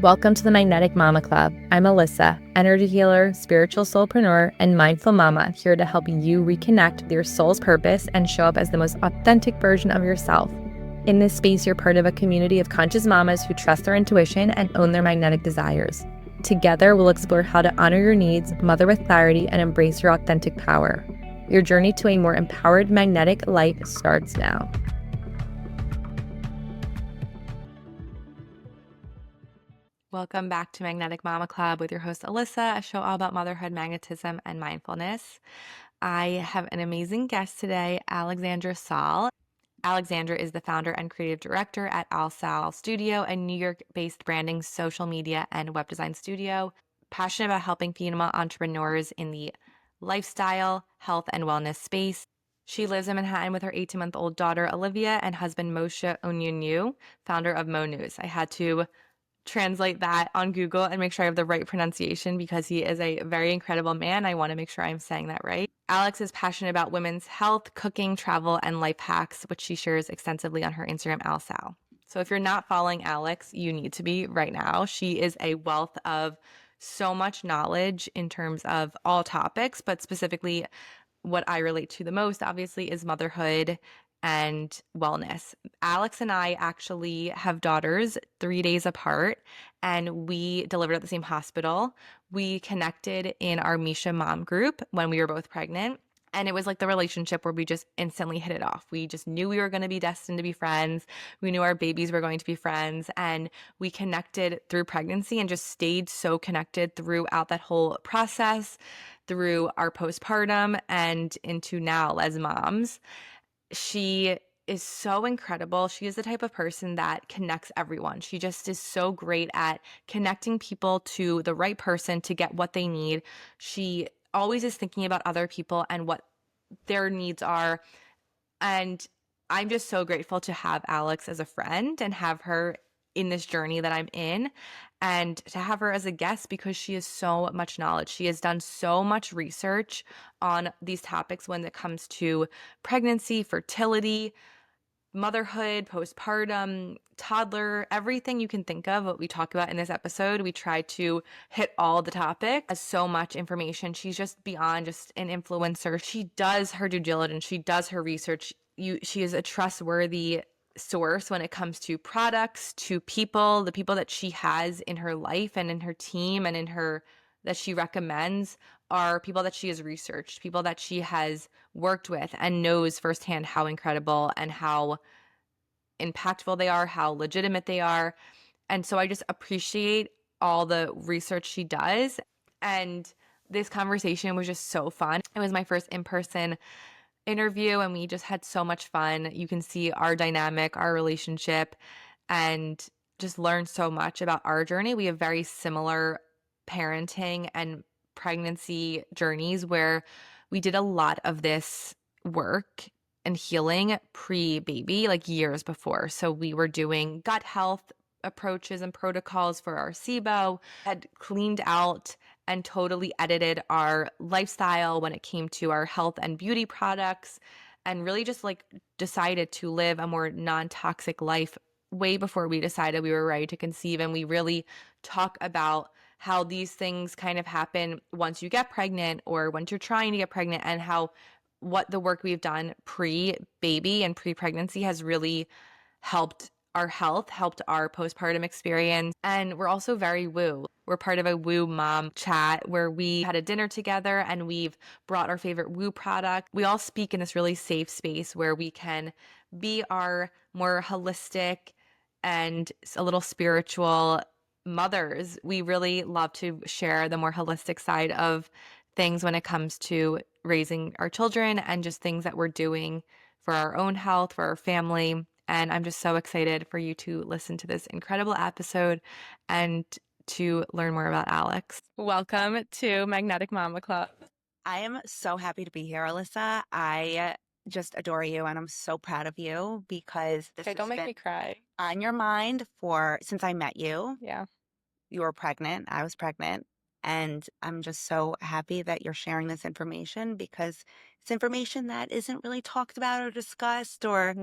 Welcome to the Magnetic Mama Club. I'm Alyssa, energy healer, spiritual soulpreneur, and mindful mama, here to help you reconnect with your soul's purpose and show up as the most authentic version of yourself. In this space, you're part of a community of conscious mamas who trust their intuition and own their magnetic desires. Together, we'll explore how to honor your needs, mother with clarity, and embrace your authentic power. Your journey to a more empowered magnetic life starts now. Welcome back to Magnetic Mama Club with your host, Alyssa, a show all about motherhood, magnetism, and mindfulness. I have an amazing guest today, Alexandra Sall. Alexandra is the founder and creative director at Sall Studio, a New York-based branding, social media, and web design studio. Passionate about helping female entrepreneurs in the lifestyle, health, and wellness space. She lives in Manhattan with her 18-month-old daughter, Olivia, and husband, Moshe Onyunyu, founder of Mo News. I had to translate that on Google and make sure I have the right pronunciation because he is a very incredible man. I want to make sure I'm saying that right. Alex is passionate about women's health, cooking, travel, and life hacks, which she shares extensively on her Instagram, Sall. So if you're not following Alex, you need to be right now. She is a wealth of so much knowledge in terms of all topics, but specifically what I relate to the most, obviously, is motherhood and wellness. Alex and I actually have daughters 3 days apart, and we delivered at the same hospital. We connected in our Misha mom group when we were both pregnant. And it was like the relationship where we just instantly hit it off. We just knew we were going to be destined to be friends. We knew our babies were going to be friends. And we connected through pregnancy and just stayed so connected throughout that whole process, through our postpartum and into now as moms. She is so incredible. She is the type of person that connects everyone. She just is so great at connecting people to the right person to get what they need. She always is thinking about other people and what their needs are. And I'm just so grateful to have Alex as a friend and have her in this journey that I'm in, and to have her as a guest because she has so much knowledge. She has done so much research on these topics when it comes to pregnancy, fertility, motherhood, postpartum, toddler, everything you can think of what we talk about in this episode. We try to hit all the topics. Has so much information. She's just beyond just an influencer. She does her due diligence. She does her research. She is a trustworthy source when it comes to products, to people, the people that she has in her life and in her team and in her that she recommends are people that she has researched, people that she has worked with and knows firsthand how incredible and how impactful they are, how legitimate they are. And so I just appreciate all the research she does. And this conversation was just so fun. It was my first in-person interview and we just had so much fun. You can see our dynamic, our relationship, and just learn so much about our journey. We have very similar parenting and pregnancy journeys where we did a lot of this work and healing pre-baby, like years before. So we were doing gut health approaches and protocols for our SIBO, had cleaned out and totally edited our lifestyle when it came to our health and beauty products, and really just like decided to live a more non-toxic life way before we decided we were ready to conceive. And we really talk about how these things kind of happen once you get pregnant or once you're trying to get pregnant, and how what the work we've done pre-baby and pre-pregnancy has really helped our health, helped our postpartum experience. And we're also very woo. We're part of a woo mom chat where we had a dinner together and we've brought our favorite woo product. We all speak in this really safe space where we can be our more holistic and a little spiritual mothers. We really love to share the more holistic side of things when it comes to raising our children and just things that we're doing for our own health, for our family. And I'm just so excited for you to listen to this incredible episode and to learn more about Alex. Welcome to Magnetic Mama Club. I am so happy to be here, Alyssa. I just adore you and I'm so proud of you because this Okay, don't has make been me cry. on your mind since I met you. Yeah. You were pregnant, I was pregnant, and I'm just so happy that you're sharing this information because it's information that isn't really talked about or discussed or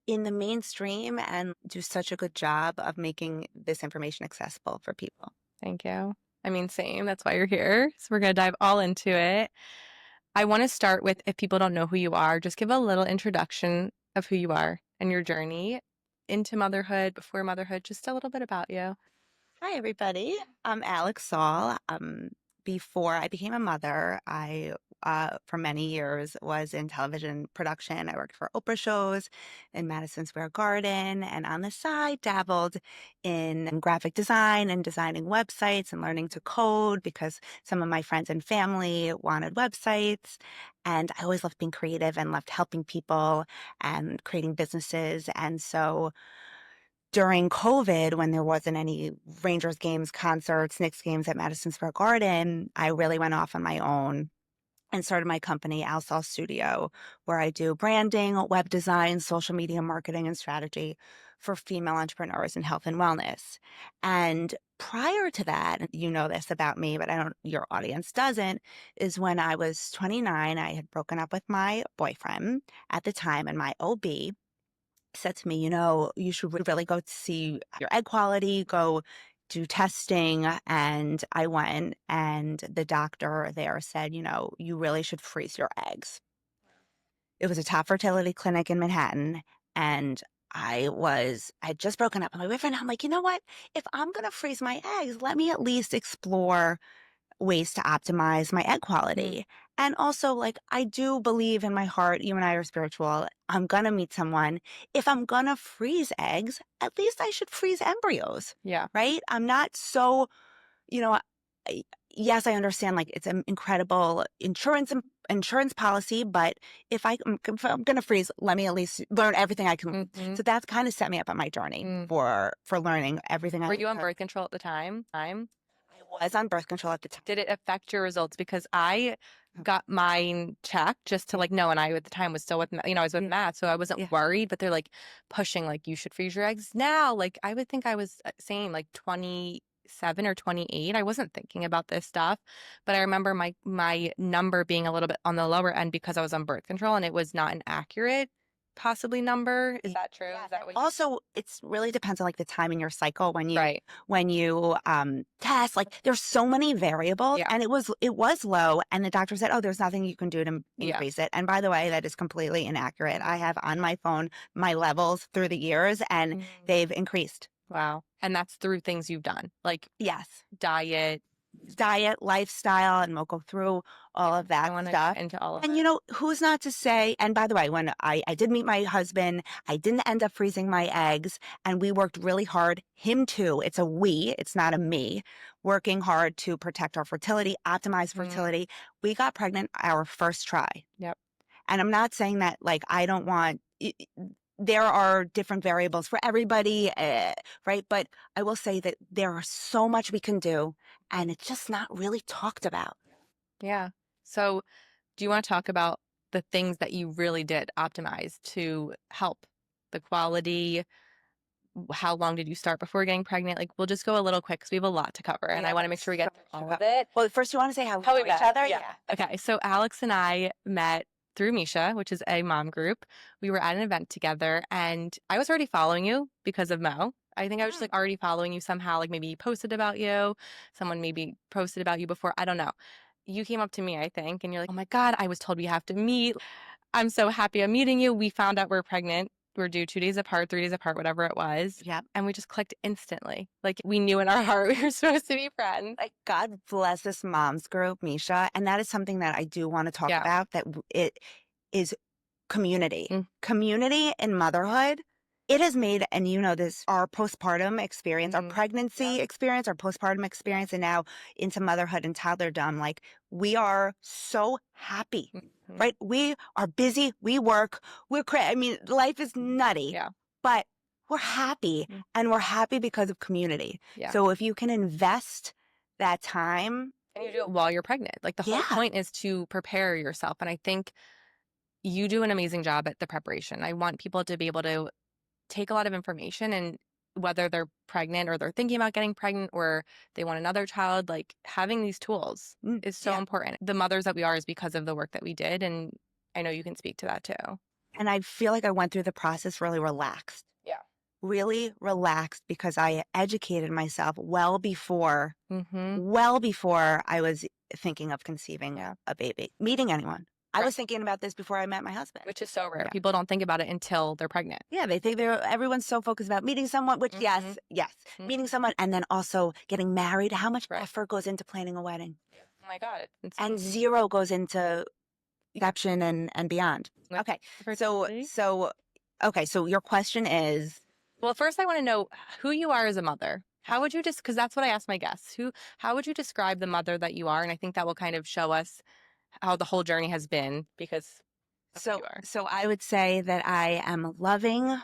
in the mainstream and do such a good job of making this information accessible for people. Thank you. I mean, same. That's why you're here. So we're going to dive all into it. I want to start with, if people don't know who you are, just give a little introduction of who you are and your journey into motherhood, before motherhood, just a little bit about you. Hi, everybody. I'm Alex Sall. Before I became a mother, for many years, was in television production. I worked for Oprah shows in Madison Square Garden, and on the side, dabbled in graphic design and designing websites and learning to code because some of my friends and family wanted websites. And I always loved being creative and loved helping people and creating businesses. And so, during COVID, when there wasn't any Rangers games, concerts, Knicks games at Madison Square Garden, I really went off on my own and started my company, Sall Studio, where I do branding, web design, social media marketing, and strategy for female entrepreneurs in health and wellness. And prior to that, you know this about me, but I don't, your audience doesn't, is when I was 29, I had broken up with my boyfriend at the time, and my OB said to me, you should really go to see your egg quality, go do testing. And I went, and the doctor there said, you really should freeze your eggs. It was a top fertility clinic in Manhattan. And I had just broken up with my boyfriend. I'm like, you know what? If I'm going to freeze my eggs, let me at least explore ways to optimize my egg quality. And also, like, I do believe in my heart, you and I are spiritual. I'm going to meet someone. If I'm going to freeze eggs, at least I should freeze embryos, Yeah. right? I'm not so, you know, I, yes, I understand, like, it's an incredible insurance policy, but if I'm going to freeze, let me at least learn everything I can. Mm-hmm. So that's kind of set me up on my journey for learning everything Were I you on could. birth control at the time? I was on birth control at the time. Did it affect your results? Because I got mine checked just to know, and I at the time was still with, I was with Matt, so I wasn't worried, but they're like pushing, like, you should freeze your eggs now. Like, I would think I was saying like 27 or 28. I wasn't thinking about this stuff, but I remember my number being a little bit on the lower end because I was on birth control, and it was not an accurate possibly number. Is that true? Yeah. Is that what Also, it's really depends on, like, the time in your cycle when you Right. test. Like, there's so many variables, Yeah. and it was low, and the doctor said, "Oh, there's nothing you can do to Yeah. increase it." And by the way, that is completely inaccurate. I have on my phone my levels through the years, and they've increased. Wow. And that's through things you've done, like Yes, diet. lifestyle, and we'll go through all of I that want to stuff. get into all of And it. who's not to say, and by the way, when I did meet my husband, I didn't end up freezing my eggs, and we worked really hard, him too, it's a we, it's not a me, working hard to protect our fertility, optimize fertility. We got pregnant our first try. Yep. And I'm not saying that, like, I don't want, there are different variables for everybody, right? But I will say that there are so much we can do, and it's just not really talked about. Yeah. So, do you want to talk about the things that you really did optimize to help the quality? How long did you start before getting pregnant? Like, we'll just go a little quick because we have a lot to cover, and I want to make sure we get through all of it. Well, first you want to say how we How we know each met. other? Yeah. Okay. So Alex and I met through Misha, which is a mom group. We were at an event together, and I was already following you because of Mo. I think I was just like already following you somehow. Like, maybe he posted about you. Someone maybe posted about you before. I don't know. You came up to me, I think, and you're like, "Oh my God, I was told we have to meet. I'm so happy I'm meeting you." We found out we're pregnant. We're due 2 days apart, 3 days apart, whatever it was. Yep. And we just clicked instantly. Like, we knew in our heart we were supposed to be friends. Like, God bless this mom's group, Misha. And that is something that I do want to talk Yeah. about, that it is community. Mm. Community in motherhood. It has made, and this, our postpartum experience, our pregnancy experience, our postpartum experience, and now into motherhood and toddlerdom. Like, we are so happy, right? We are busy. We work. I mean, life is nutty. Yeah. But we're happy, and we're happy because of community. Yeah. So if you can invest that time. And you do it while you're pregnant. Like, the whole point is to prepare yourself. And I think you do an amazing job at the preparation. I want people to be able to take a lot of information, and whether they're pregnant or they're thinking about getting pregnant or they want another child, like, having these tools is so important. The mothers that we are is because of the work that we did. And I know you can speak to that too. And I feel like I went through the process Yeah. really relaxed because I educated myself Mm-hmm. well before I was thinking of conceiving Yeah. a baby, meeting anyone. I Right. was thinking about this before I met my husband. Which is so rare. Yeah. People don't think about it until they're pregnant. Yeah, they think everyone's so focused about meeting someone, which Mm-hmm. yes, meeting Mm-hmm. someone and then also getting married. How much Right. effort goes into planning a wedding? Oh my God. It's And zero goes into conception and beyond. like Okay. So fertility. so your question is Well, first I want to know who you are as a mother. How would you just, because that's what I ask my guests, how would you describe the mother that you are? And I think that will kind of show us how the whole journey has been because of who you are. so I would say that I am loving,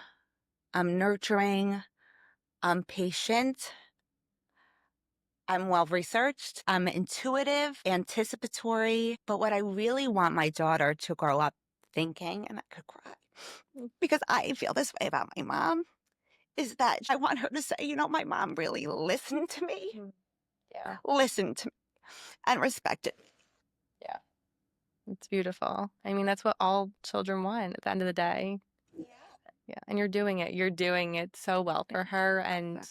I'm nurturing, I'm patient, I'm well researched, I'm intuitive, anticipatory. But what I really want my daughter to grow up thinking, and I could cry because I feel this way about my mom, is that I want her to say, my mom really listened to me, Mm. Yeah. listened to me, and respected me. Yeah. It's beautiful. I mean, that's what all children want at the end of the day. Yeah. Yeah. And you're doing it. You're doing it so well for her and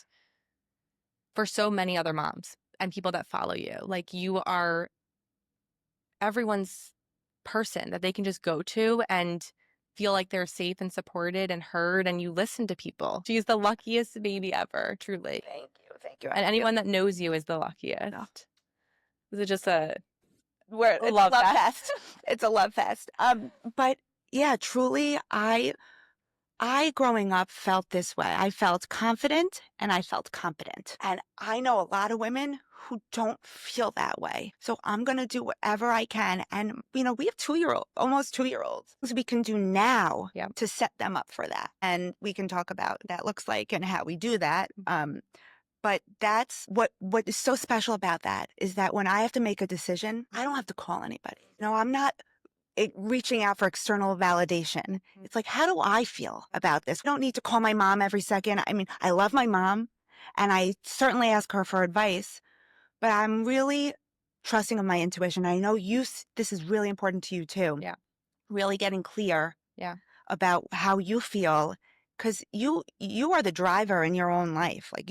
for so many other moms and people that follow you. Like you are everyone's person that they can just go to and feel like they're safe and supported and heard and you listen to people. She's the luckiest baby ever, truly. Thank you. And anyone that knows you is the luckiest. No. Is it just a It's a love love fest? fest. It's a love fest. But yeah, truly, I growing up felt this way. I felt confident and I felt competent. And I know a lot of women who don't feel that way. So I'm going to do whatever I can. And, we have almost 2 year olds. So we can do now Yeah. to set them up for that. And we can talk about what that looks like and how we do that. But that's what is so special about that is that when I have to make a decision, I don't have to call anybody. I'm not reaching out for external validation. It's like, how do I feel about this? I don't need to call my mom every second. I mean, I love my mom and I certainly ask her for advice, but I'm really trusting of my intuition. I know this is really important to you too. Yeah. Really getting clear Yeah. about how you feel because you are the driver in your own life. Like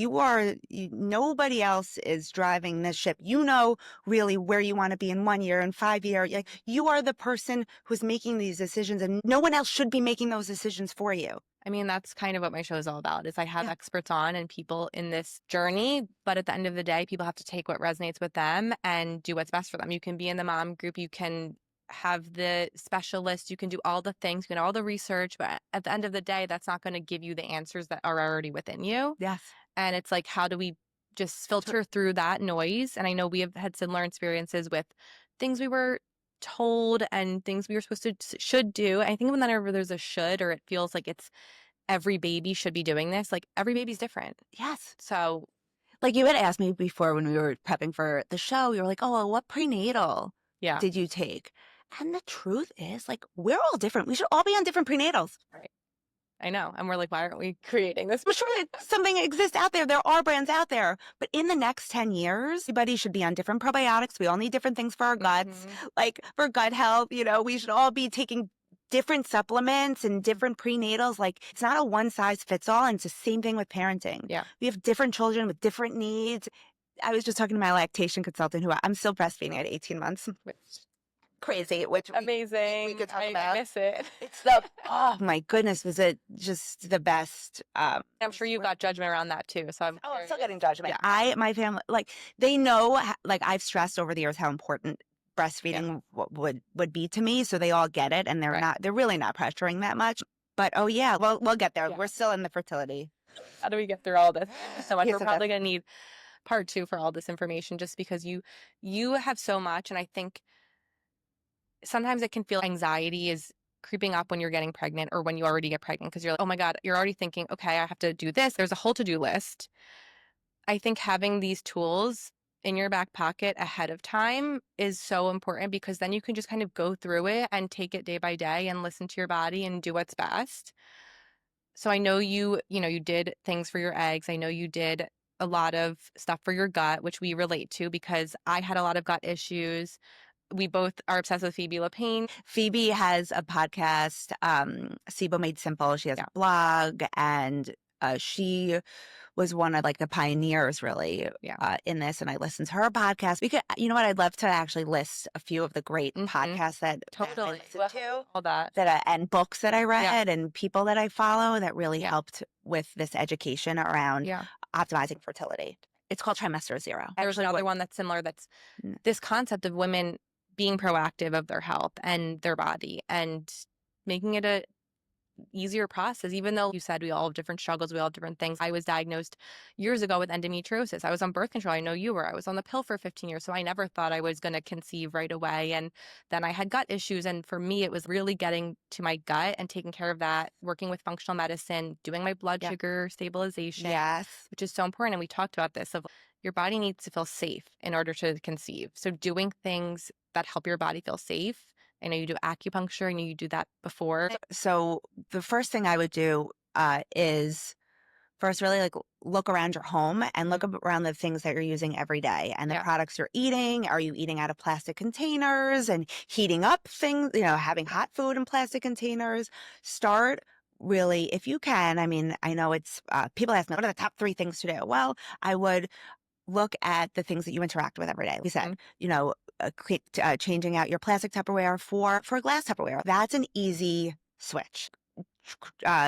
nobody else is driving this ship. You know really where you want to be in 1 year and 5 year. Like you are the person who's making these decisions and no one else should be making those decisions for you. I mean, that's kind of what my show is all about is I have Yeah. experts on and people in this journey, but at the end of the day, people have to take what resonates with them and do what's best for them. You can be in the mom group, you can have the specialist, you can do all the things, you can do all the research, but at the end of the day, that's not going to give you the answers that are already within you. Yes. And it's like, how do we just filter through that noise? And I know we have had similar experiences with things we were told and things we were supposed to should do. I think whenever there's a should or it feels like it's every baby should be doing this, like every baby's different. Yes. So Like you had asked me before when we were prepping for the show, you were like, oh, well, what prenatal yeah, did you take? And the truth is, like, we're all different. We should all be on different prenatals. right. I know. And we're like, why aren't we creating this? I'm sure something exists out there. There are brands out there. But in the next 10 years, everybody should be on different probiotics. We all need different things for our guts. Like for gut health, we should all be taking different supplements and different prenatals. Like it's not a one size fits all. And it's the same thing with parenting. Yeah. We have different children with different needs. I was just talking to my lactation consultant who I'm still breastfeeding at 18 months. Crazy, which Amazing. we could talk I about. miss it. It's oh my goodness, was it just the best? I'm sure you got judgment around that too. So I'm I'm still getting judgment. Yeah. My family, like they know, like I've stressed over the years how important breastfeeding would be to me, so they all get it, and they're really not pressuring that much. But oh yeah, well we'll get there. Yeah. We're still in the fertility. How do we get through all this? So much. Yes, We're probably gonna need part 2 for all this information just because you have so much, and I think sometimes it can feel anxiety is creeping up when you're getting pregnant or when you already get pregnant because you're like, oh my God, you're already thinking, okay, I have to do this. There's a whole to-do list. I think having these tools in your back pocket ahead of time is so important because then you can just kind of go through it and take it day by day and listen to your body and do what's best. So I know you did things for your eggs. I know you did a lot of stuff for your gut, which we relate to because I had a lot of gut issues. We both are obsessed with Phoebe LaPaine. Phoebe has a podcast, SIBO Made Simple. She has Yeah. a blog, and she was one of like the pioneers really Yeah. in this. And I listened to her podcast because you know what? I'd love to actually list a few of the great podcasts that I Totally. listened to, All that. and books that I Yeah. read and people that I follow that really Yeah. helped with this education around Yeah. optimizing fertility. It's called Trimester Zero. There's another one that's similar that's this concept of women being proactive of their health and their body and making it a easier process, even though you said we all have different struggles, we all have different things. I was diagnosed years ago with endometriosis. I was on birth control. I know you were. I was on the pill for 15 years. So I never thought I was going to conceive right away. And then I had gut issues. And for me, it was really getting to my gut and taking care of that, working with functional medicine, doing my blood sugar stabilization, which is so important. And we talked about this of your body needs to feel safe in order to conceive. So doing things that help your body feel safe. I know you do acupuncture. I know you do that before. So the first thing I would do is first really like look around your home and look around the things that you're using every day and the products you're eating. Are you eating out of plastic containers and heating up things, having hot food in plastic containers? Start really, if you can. I mean, I know it's people ask me, what are the top 3 things to do? Well, I would look at the things that you interact with every day. We said, changing out your plastic Tupperware for glass Tupperware. That's an easy switch.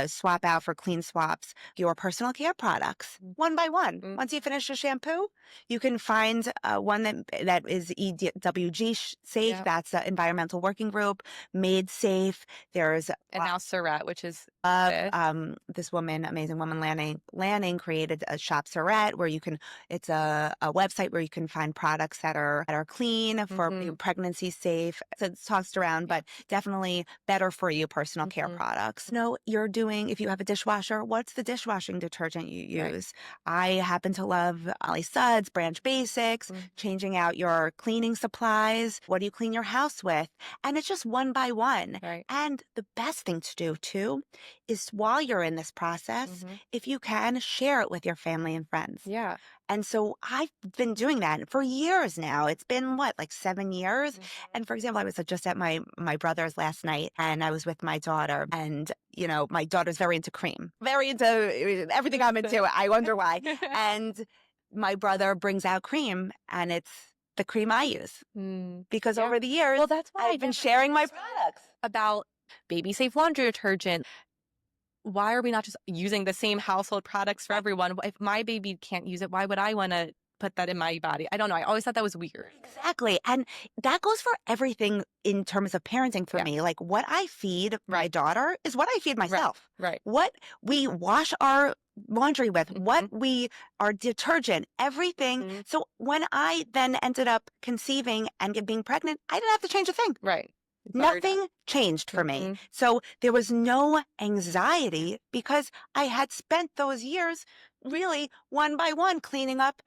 Swap out for clean swaps your personal care products one by one. Once you finish your shampoo, you can find one that is EWG safe. That's the Environmental Working Group. Made Safe. There's and now Surrett, which is this woman, amazing woman, Lanning created a shop Surrett where you can. It's a website where you can find products that are clean for pregnancy safe. So it's tossed around, but definitely better for you personal care products. You're doing, if you have a dishwasher, what's the dishwashing detergent you use? I happen to love Ollie Suds, Branch Basics, changing out your cleaning supplies. What do you clean your house with? And it's just one by one. And the best thing to do too is while you're in this process, if you can, share it with your family and friends. And so I've been doing that for years now. It's been like 7 years. And for example, I was just at my brother's last night and I was with my daughter and, my daughter's very into cream, very into everything I'm into. I wonder why. And my brother brings out cream and it's the cream I use because over the years, that's why I've been sharing my products. About baby safe laundry detergent. Why are we not just using the same household products for everyone? If my baby can't use it, why would I want to put that in my body? I don't know. I always thought that was weird. Exactly. And that goes for everything in terms of parenting for me. Like what I feed my daughter is what I feed myself. What we wash our laundry with, what our detergent, everything. So when I then ended up conceiving and being pregnant, I didn't have to change a thing. Nothing changed for me. So there was no anxiety because I had spent those years really one by one cleaning up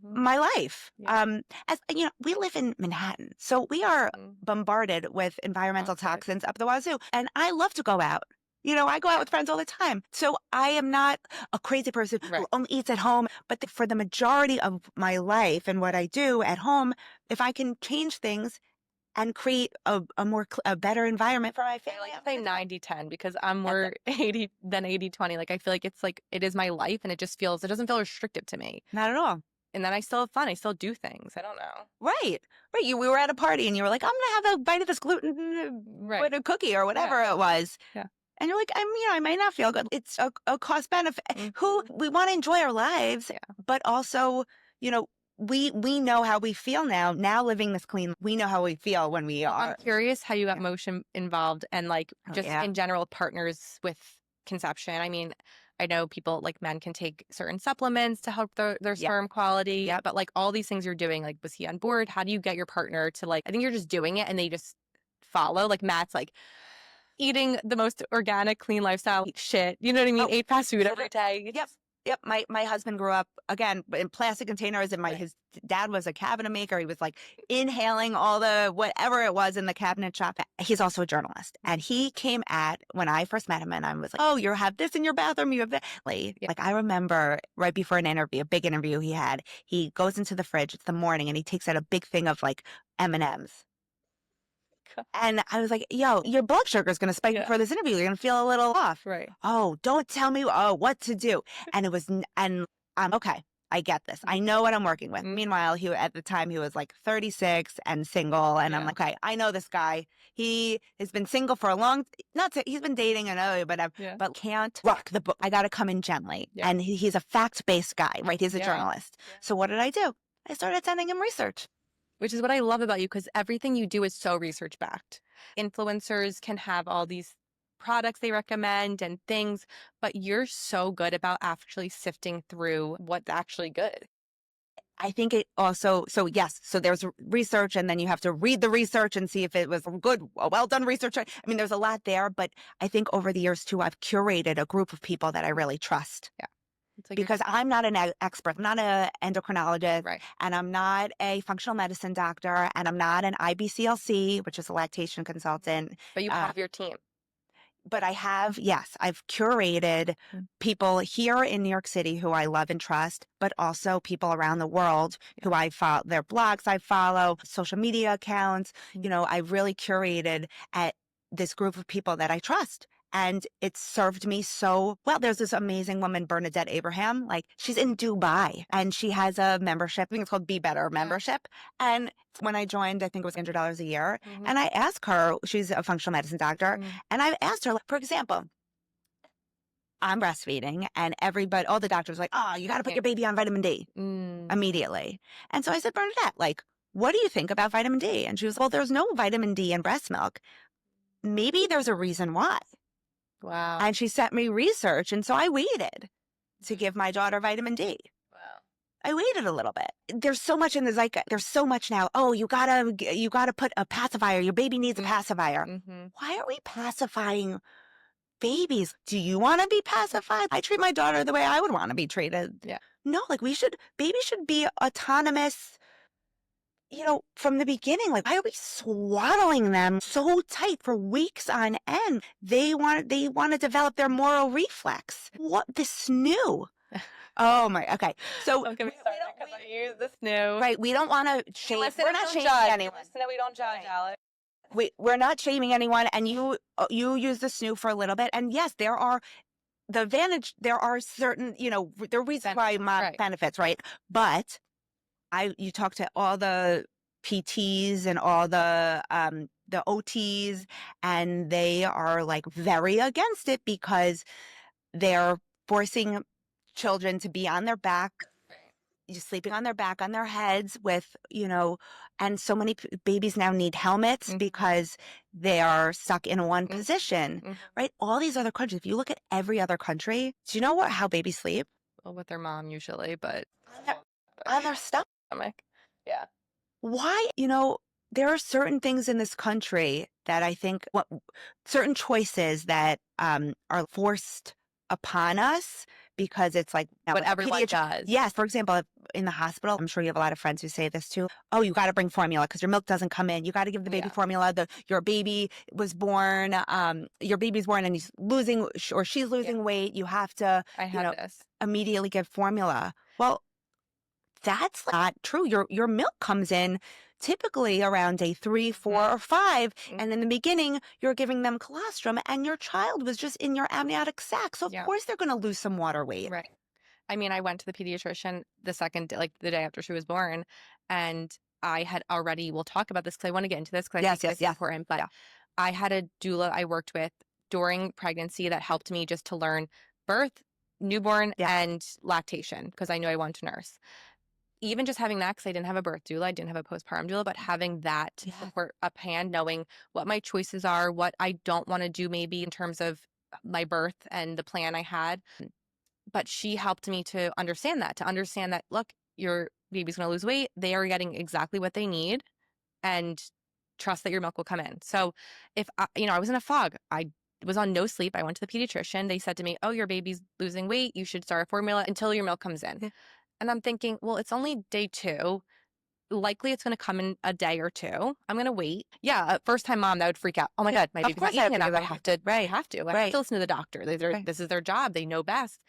my life. As we live in Manhattan, so we are bombarded with environmental toxins up the wazoo. And I love to go out. I go out with friends all the time. So I am not a crazy person who only eats at home. But for the majority of my life and what I do at home, if I can change things and create a better environment for my family. I say 90-10 because I'm more 80 than 80-20. Like I feel like it is my life and it doesn't feel restrictive to me. Not at all. And then I still have fun. I still do things. I don't know. Right. We were at a party and you were like, I'm going to have a bite of this gluten with a cookie or whatever it was. And you're like, I might not feel good. It's a cost benefit. We want to enjoy our lives, but also, we know how we feel now living this clean. We know how we feel when we are. I'm curious how you got motion involved and in general partners with conception. I mean, I know people like men can take certain supplements to help their sperm quality. But like all these things you're doing, like was he on board? How do you get your partner to I think you're just doing it and they just follow. Like Matt's eating the most organic, clean lifestyle shit. You know what I mean? Ate fast food every day. Yep. My husband grew up again in plastic containers and his dad was a cabinet maker. He was inhaling all the whatever it was in the cabinet shop. He's also a journalist. And he came when I first met him and I was like, oh, you have this in your bathroom. You have that. I remember right before an interview, a big interview he had, he goes into the fridge. It's the morning and he takes out a big thing of M&Ms. God. And I was like, yo, your blood sugar is going to spike Yeah. before this interview. You're going to feel a little off. Right. Oh, don't tell me what to do. And it was, and I'm okay. I get this. I know what I'm working with. Mm. Meanwhile, at the time he was like 36 and single. And I'm Yeah. like, okay, I know this guy. He has been single for a long, he's been dating another, Yeah. but can't rock the boat. I got to come in gently. Yeah. And he's a fact-based guy, right? He's a Yeah. journalist. So what did I do? I started sending him research. Which is what I love about you, because everything you do is so research backed. Influencers can have all these products they recommend and things, but you're so good about actually sifting through what's actually good. I think it also, so yes, so there's research and then you have to read the research and see if it was good, well done research. I mean, there's a lot there, but I think over the years too, I've curated a group of people that I really trust. Yeah. It's like Because I'm not an expert. I'm not an endocrinologist, right. and I'm not a functional medicine doctor, and I'm not an IBCLC, which is a lactation consultant. But you have your team. But I have, yes, I've curated people here in New York City who I love and trust, but also people around the world who I follow, their blogs I follow, social media accounts. You know, I've really curated at this group of people that I trust. And it's served me so well. There's this amazing woman, Bernadette Abraham. Like, she's in Dubai and she has a membership. I think it's called Be Better membership. And when I joined, I think it was $100 a year. And I asked her, she's a functional medicine doctor. And I asked her, for example, I'm breastfeeding and all the doctors were like, oh, you got to put your baby on vitamin D immediately. And so I said, Bernadette, like, what do you think about vitamin D? And she was, well, there's no vitamin D in breast milk. Maybe there's a reason why. Wow. And she sent me research. And so I waited to give my daughter vitamin D. Wow. I waited a little bit. There's so much in the zeitgeist. There's so much now. Oh, you gotta put a pacifier. Your baby needs a pacifier. Why are we pacifying babies? Do you want to be pacified? I treat my daughter the way I would want to be treated. Yeah. No, like babies should be autonomous. You know, from the beginning, like, why are we swaddling them so tight for weeks on end? They want to develop their moral reflex. What this new? Oh my, okay. So Don't get me started because I use this new. right, we don't want to shame. We're not shaming anyone. Listen, we don't judge, Alex. We're not shaming anyone. And you use the snoo for a little bit. And yes, there are there are certain, you know, there are reasons why mom benefits, right? But you talk to all the PTs and all the OTs, and they are like very against it because they're forcing children to be on their back, just sleeping on their back, on their heads with, you know, and so many babies now need helmets because they are stuck in one position, right? All these other countries, if you look at every other country, do you know how babies sleep? Well, with their mom usually, but on their stomach. Yeah. Why, you know, there are certain things in this country that I think certain choices that are forced upon us because it's like what everyone does. Yes, for example, in the hospital, I'm sure you have a lot of friends who say this too. Oh, you got to bring formula because your milk doesn't come in. You got to give the baby formula. Your baby was born. Your baby's born and he's losing or she's losing weight. You have to immediately give formula. Well, that's not true. Your milk comes in typically around day 3, 4, or 5. And in the beginning, you're giving them colostrum and your child was just in your amniotic sac. So of course they're going to lose some water weight. Right. I mean, I went to the pediatrician the second day, like the day after she was born, and I had already, we'll talk about this because I want to get into this because I think it's important, but I had a doula I worked with during pregnancy that helped me just to learn birth, newborn, and lactation because I knew I wanted to nurse. Even just having that, because I didn't have a birth doula, I didn't have a postpartum doula, but having that to support up hand, knowing what my choices are, what I don't want to do maybe in terms of my birth and the plan I had. But she helped me to understand that, look, your baby's going to lose weight. They are getting exactly what they need and trust that your milk will come in. So if, I was in a fog, I was on no sleep. I went to the pediatrician. They said to me, oh, your baby's losing weight. You should start a formula until your milk comes in. And I'm thinking, well, it's only day 2. Likely it's going to come in a day or 2. I'm going to wait. Yeah. First time mom, that would freak out. Oh my God, my baby's not eating enough. I have to listen to the doctor. This is their job. They know best.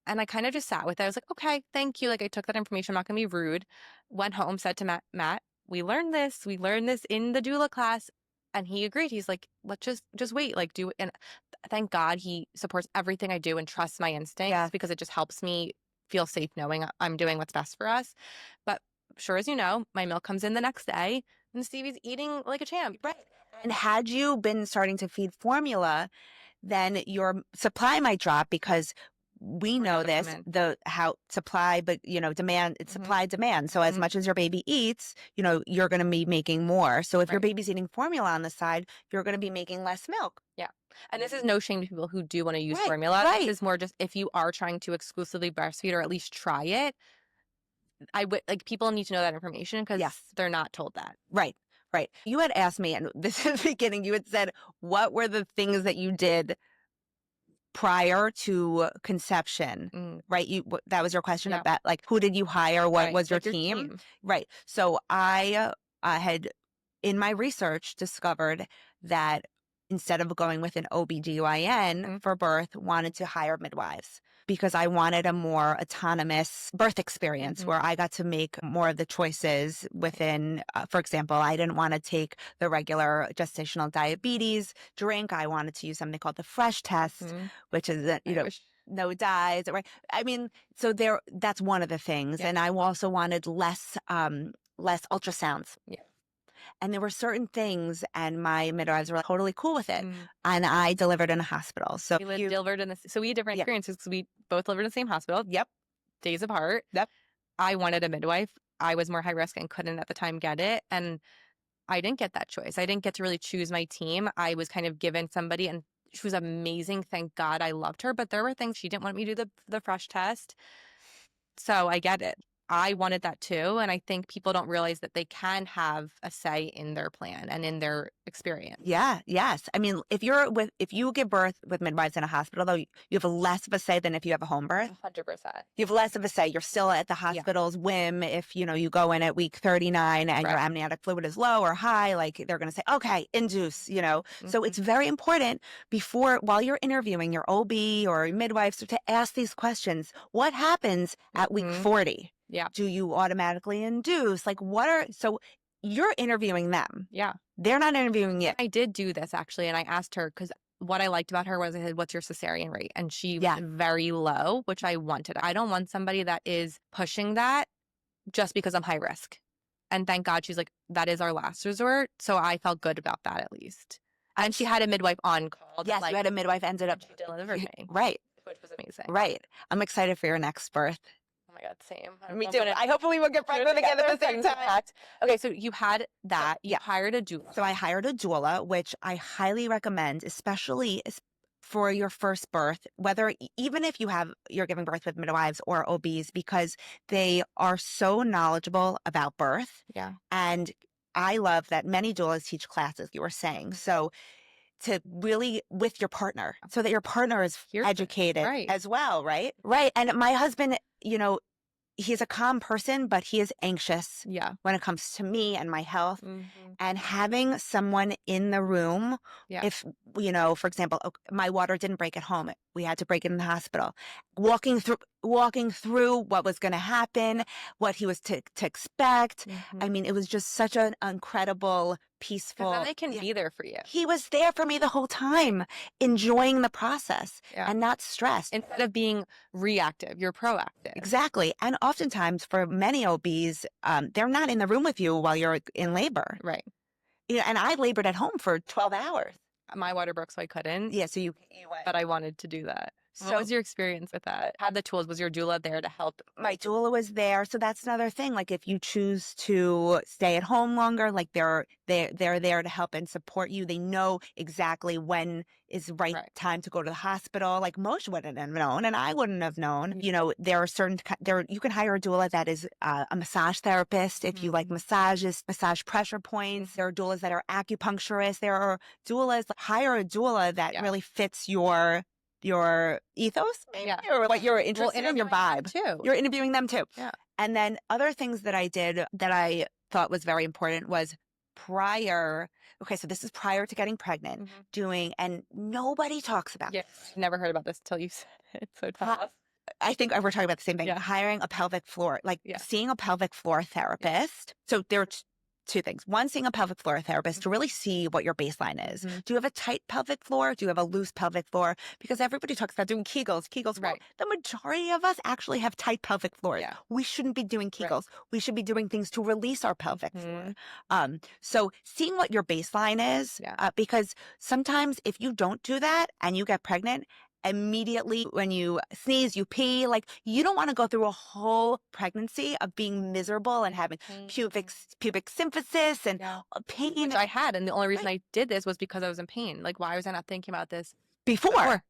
And I kind of just sat with it. I was like, okay, thank you. Like I took that information. I'm not going to be rude. Went home, said to Matt, we learned this in the doula class. And he agreed. He's like, let's just wait, like do it. And thank God he supports everything I do and trusts my instincts Yeah. because it just helps me feel safe knowing I'm doing what's best for us. But sure as you know, my milk comes in the next day and Stevie's eating like a champ. Right. And had you been starting to feed formula, then your supply might drop because we We're know not gonna come this, in. the how supply, but demand, it's Mhm. supply demand. So as Mhm. much as your baby eats, you're going to be making more. So if your Right. baby's eating formula on the side, you're going to be making less milk. Yeah. And this is no shame to people who do want to use Right. formula. This Right. is more just if you are trying to exclusively breastfeed or at least try it, I would like people need to know that information because Yes. they're not told that. Right. Right. You had asked me, and this is the beginning, you had said, what were the things that you did prior to conception, Mm. right? That was your question Yeah. about like who did you hire? What Right. was your Like your team? team. Right. So I had in my research discovered that instead of going with an OBGYN Mhm. for birth, wanted to hire midwives because I wanted a more autonomous birth experience Mhm. where I got to make more of the choices within, for example, I didn't want to take the regular gestational diabetes drink. I wanted to use something called the fresh test, Mhm. which is, I wish. no dyes, right? I mean, so that's one of the things. Yeah. And I also wanted less ultrasounds. Yeah. And there were certain things, and my midwives were totally cool with it. Mm. And I delivered in a hospital. So We delivered so we had different yeah, experiences because we both delivered in the same hospital, yep, days apart. yep, I wanted a midwife. I was more high risk and couldn't at the time get it. And I didn't get that choice. I didn't get to really choose my team. I was kind of given somebody and she was amazing. Thank God I loved her. But there were things she didn't want me to do the fresh test. So I get it. I wanted that too. And I think people don't realize that they can have a say in their plan and in their experience. yeah, yes. I mean, if you give birth with midwives in a hospital, though, you have less of a say than if you have a home birth. 100%. You have less of a say. You're still at the Yeah. hospital's whim. If you go in at week 39 and your Right. amniotic fluid is low or high, like they're going to say, okay, induce. So Mhm. it's very important while you're interviewing your OB or your midwives to ask these questions. What happens at week Mhm. 40? Yeah. Do you automatically induce? Like so you're interviewing them. Yeah. They're not interviewing you. I did do this actually. And I asked her because what I liked about her was I said, what's your cesarean rate? And she Yeah. was very low, which I wanted. I don't want somebody that is pushing that just because I'm high risk. And thank God she's like, that is our last resort. So I felt good about that at least. And she had a midwife on call. Yes, you had a midwife ended up. She delivered me, Right, which was amazing. right. I'm excited for your next birth. Oh my God, same. Me too. I hopefully we'll get pregnant again at the same time. Okay, so you had that. You Yeah. hired a doula. So I hired a doula, which I highly recommend, especially for your first birth, whether even if you're giving birth with midwives or OBs, because they are so knowledgeable about birth. Yeah. And I love that many doulas teach classes, you were saying. So to really with your partner so that your partner is educated Right. as well, right? Right. And my husband, he's a calm person, but he is anxious Yeah. when it comes to me and my health. Mm-hmm. And having someone in the room, Yeah. if, for example, my water didn't break at home, we had to break it in the hospital, walking through what was going to happen, what he was to expect. Mm-hmm. I mean, it was just such an incredible, peaceful. Because then they can be there for you. He was there for me the whole time, enjoying the process and not stressed. Instead of being reactive, you're proactive. Exactly. And oftentimes for many OBs, they're not in the room with you while you're in labor. Right. And I labored at home for 12 hours. My water broke, so I couldn't. Yeah, so you went. But I wanted to do that. So, what was your experience with that? Had the tools? Was your doula there to help? My doula was there. So that's another thing. Like if you choose to stay at home longer, like they're there to help and support you. They know exactly when is right time to go to the hospital. Like Moshe wouldn't have known, and I wouldn't have known. There are you can hire a doula that is a massage therapist if you like massages, massage pressure points. There are doulas that are acupuncturists. There are doulas. Hire a doula that really fits your ethos, maybe, or what you're interested in, your vibe. Too. You're interviewing them too. Yeah. And then other things that I did that I thought was very important was so this is prior to getting pregnant, and nobody talks about this. Never heard about this till you said it. It's so tough. I think we're talking about the same thing. Yeah. Hiring a pelvic floor, seeing a pelvic floor therapist. So there are two things. One, seeing a pelvic floor therapist to really see what your baseline is. Mhm. Do you have a tight pelvic floor? Do you have a loose pelvic floor? Because everybody talks about doing Kegels. Kegels. Well, Right. the majority of us actually have tight pelvic floors. Yeah. We shouldn't be doing Right. Kegels. We should be doing things to release our pelvic floor. Mhm. So seeing what your baseline is, Yeah. because sometimes if you don't do that and you get pregnant, immediately when you sneeze, you pee, like you don't want to go through a whole pregnancy of being miserable and having pubic symphysis and Yeah. pain. Which I had, and the only reason Right. I did this was because I was in pain. Like, why was I not thinking about this Before. before?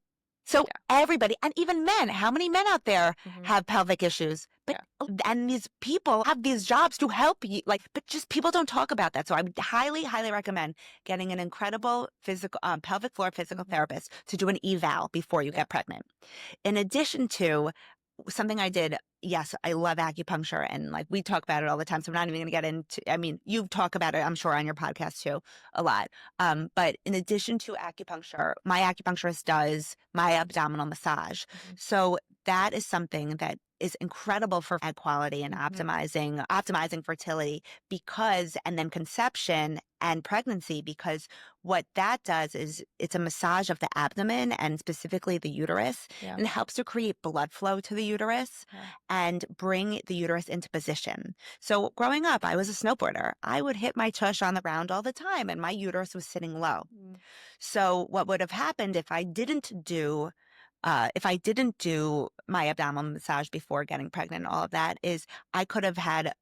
So Yeah. everybody, and even men, how many men out there Mhm. have pelvic issues? But and these people have these jobs to help you, like, but just people don't talk about that. So I would highly, highly recommend getting an incredible physical pelvic floor physical Mhm. therapist to do an eval before you Yeah. get pregnant. In addition to something I did, yes, I love acupuncture and like we talk about it all the time. So I'm not even going to get into, I mean, you talk about it, I'm sure, on your podcast too, a lot. But in addition to acupuncture, my acupuncturist does my abdominal massage. Mhm. So that is something that is incredible for egg quality and Mhm. optimizing fertility because, and then conception and pregnancy, because what that does is it's a massage of the abdomen and specifically the uterus, Yeah. and it helps to create blood flow to the uterus Yeah. and bring the uterus into position. So growing up, I was a snowboarder. I would hit my tush on the ground all the time and my uterus was sitting low. Mm. So what would have happened if I didn't do my abdominal massage before getting pregnant and all of that is I could have had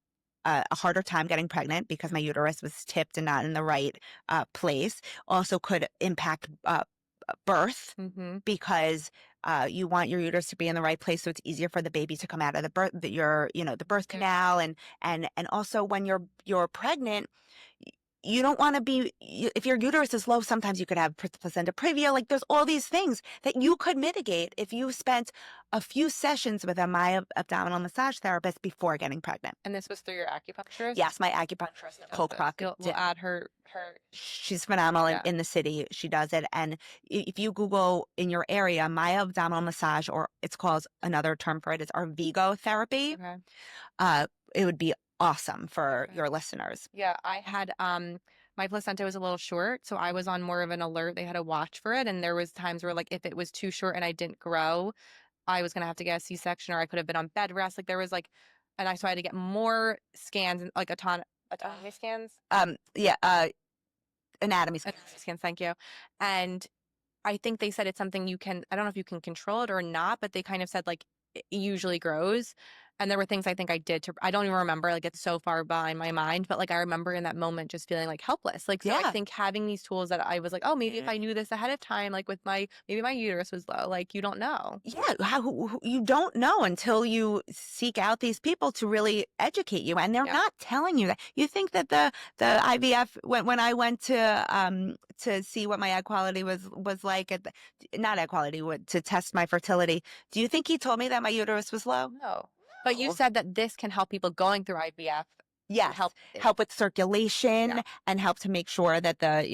a harder time getting pregnant because my uterus was tipped and not in the right place. Also could impact birth Mhm. because you want your uterus to be in the right place so it's easier for the baby to come out of the birth Yeah. canal and also when you're pregnant you don't want to if your uterus is low, sometimes you could have placenta previa. Like there's all these things that you could mitigate if you spent a few sessions with a my abdominal massage therapist before getting pregnant. And this was through your acupuncturist? Yes, my acupuncturist, Nicole Okay. Crock, We'll add her. she's phenomenal Yeah. in the city. She does it. And if you Google in your area, my abdominal massage, or it's called another term for it is Arvigo therapy, Okay. it would be awesome for Okay. your listeners. Yeah, I had my placenta was a little short, so I was on more of an alert. They had to watch for it, and there was times where like if it was too short and I didn't grow, I was gonna have to get a C-section or I could have been on bed rest. Like there was like, so I had to get more scans and like autonomy scans. Yeah, anatomy. Autonomy scans, thank you. And I think they said it's something you can, I don't know if you can control it or not, but they kind of said like it usually grows. And there were things I think I did I don't even remember, like it's so far behind my mind, but like I remember in that moment just feeling like helpless. Like, so I Yeah. think having these tools that I was like, oh, maybe if I knew this ahead of time, like with maybe my uterus was low, like you don't know. Yeah, you don't know until you seek out these people to really educate you, and they're Yeah. not telling you that. You think that the IVF when I went to see what my egg quality was like not egg quality to test my fertility. Do you think he told me that my uterus was low? No. But you No. said that this can help people going through IVF Yes, help. help with circulation Yeah. and help to make sure that the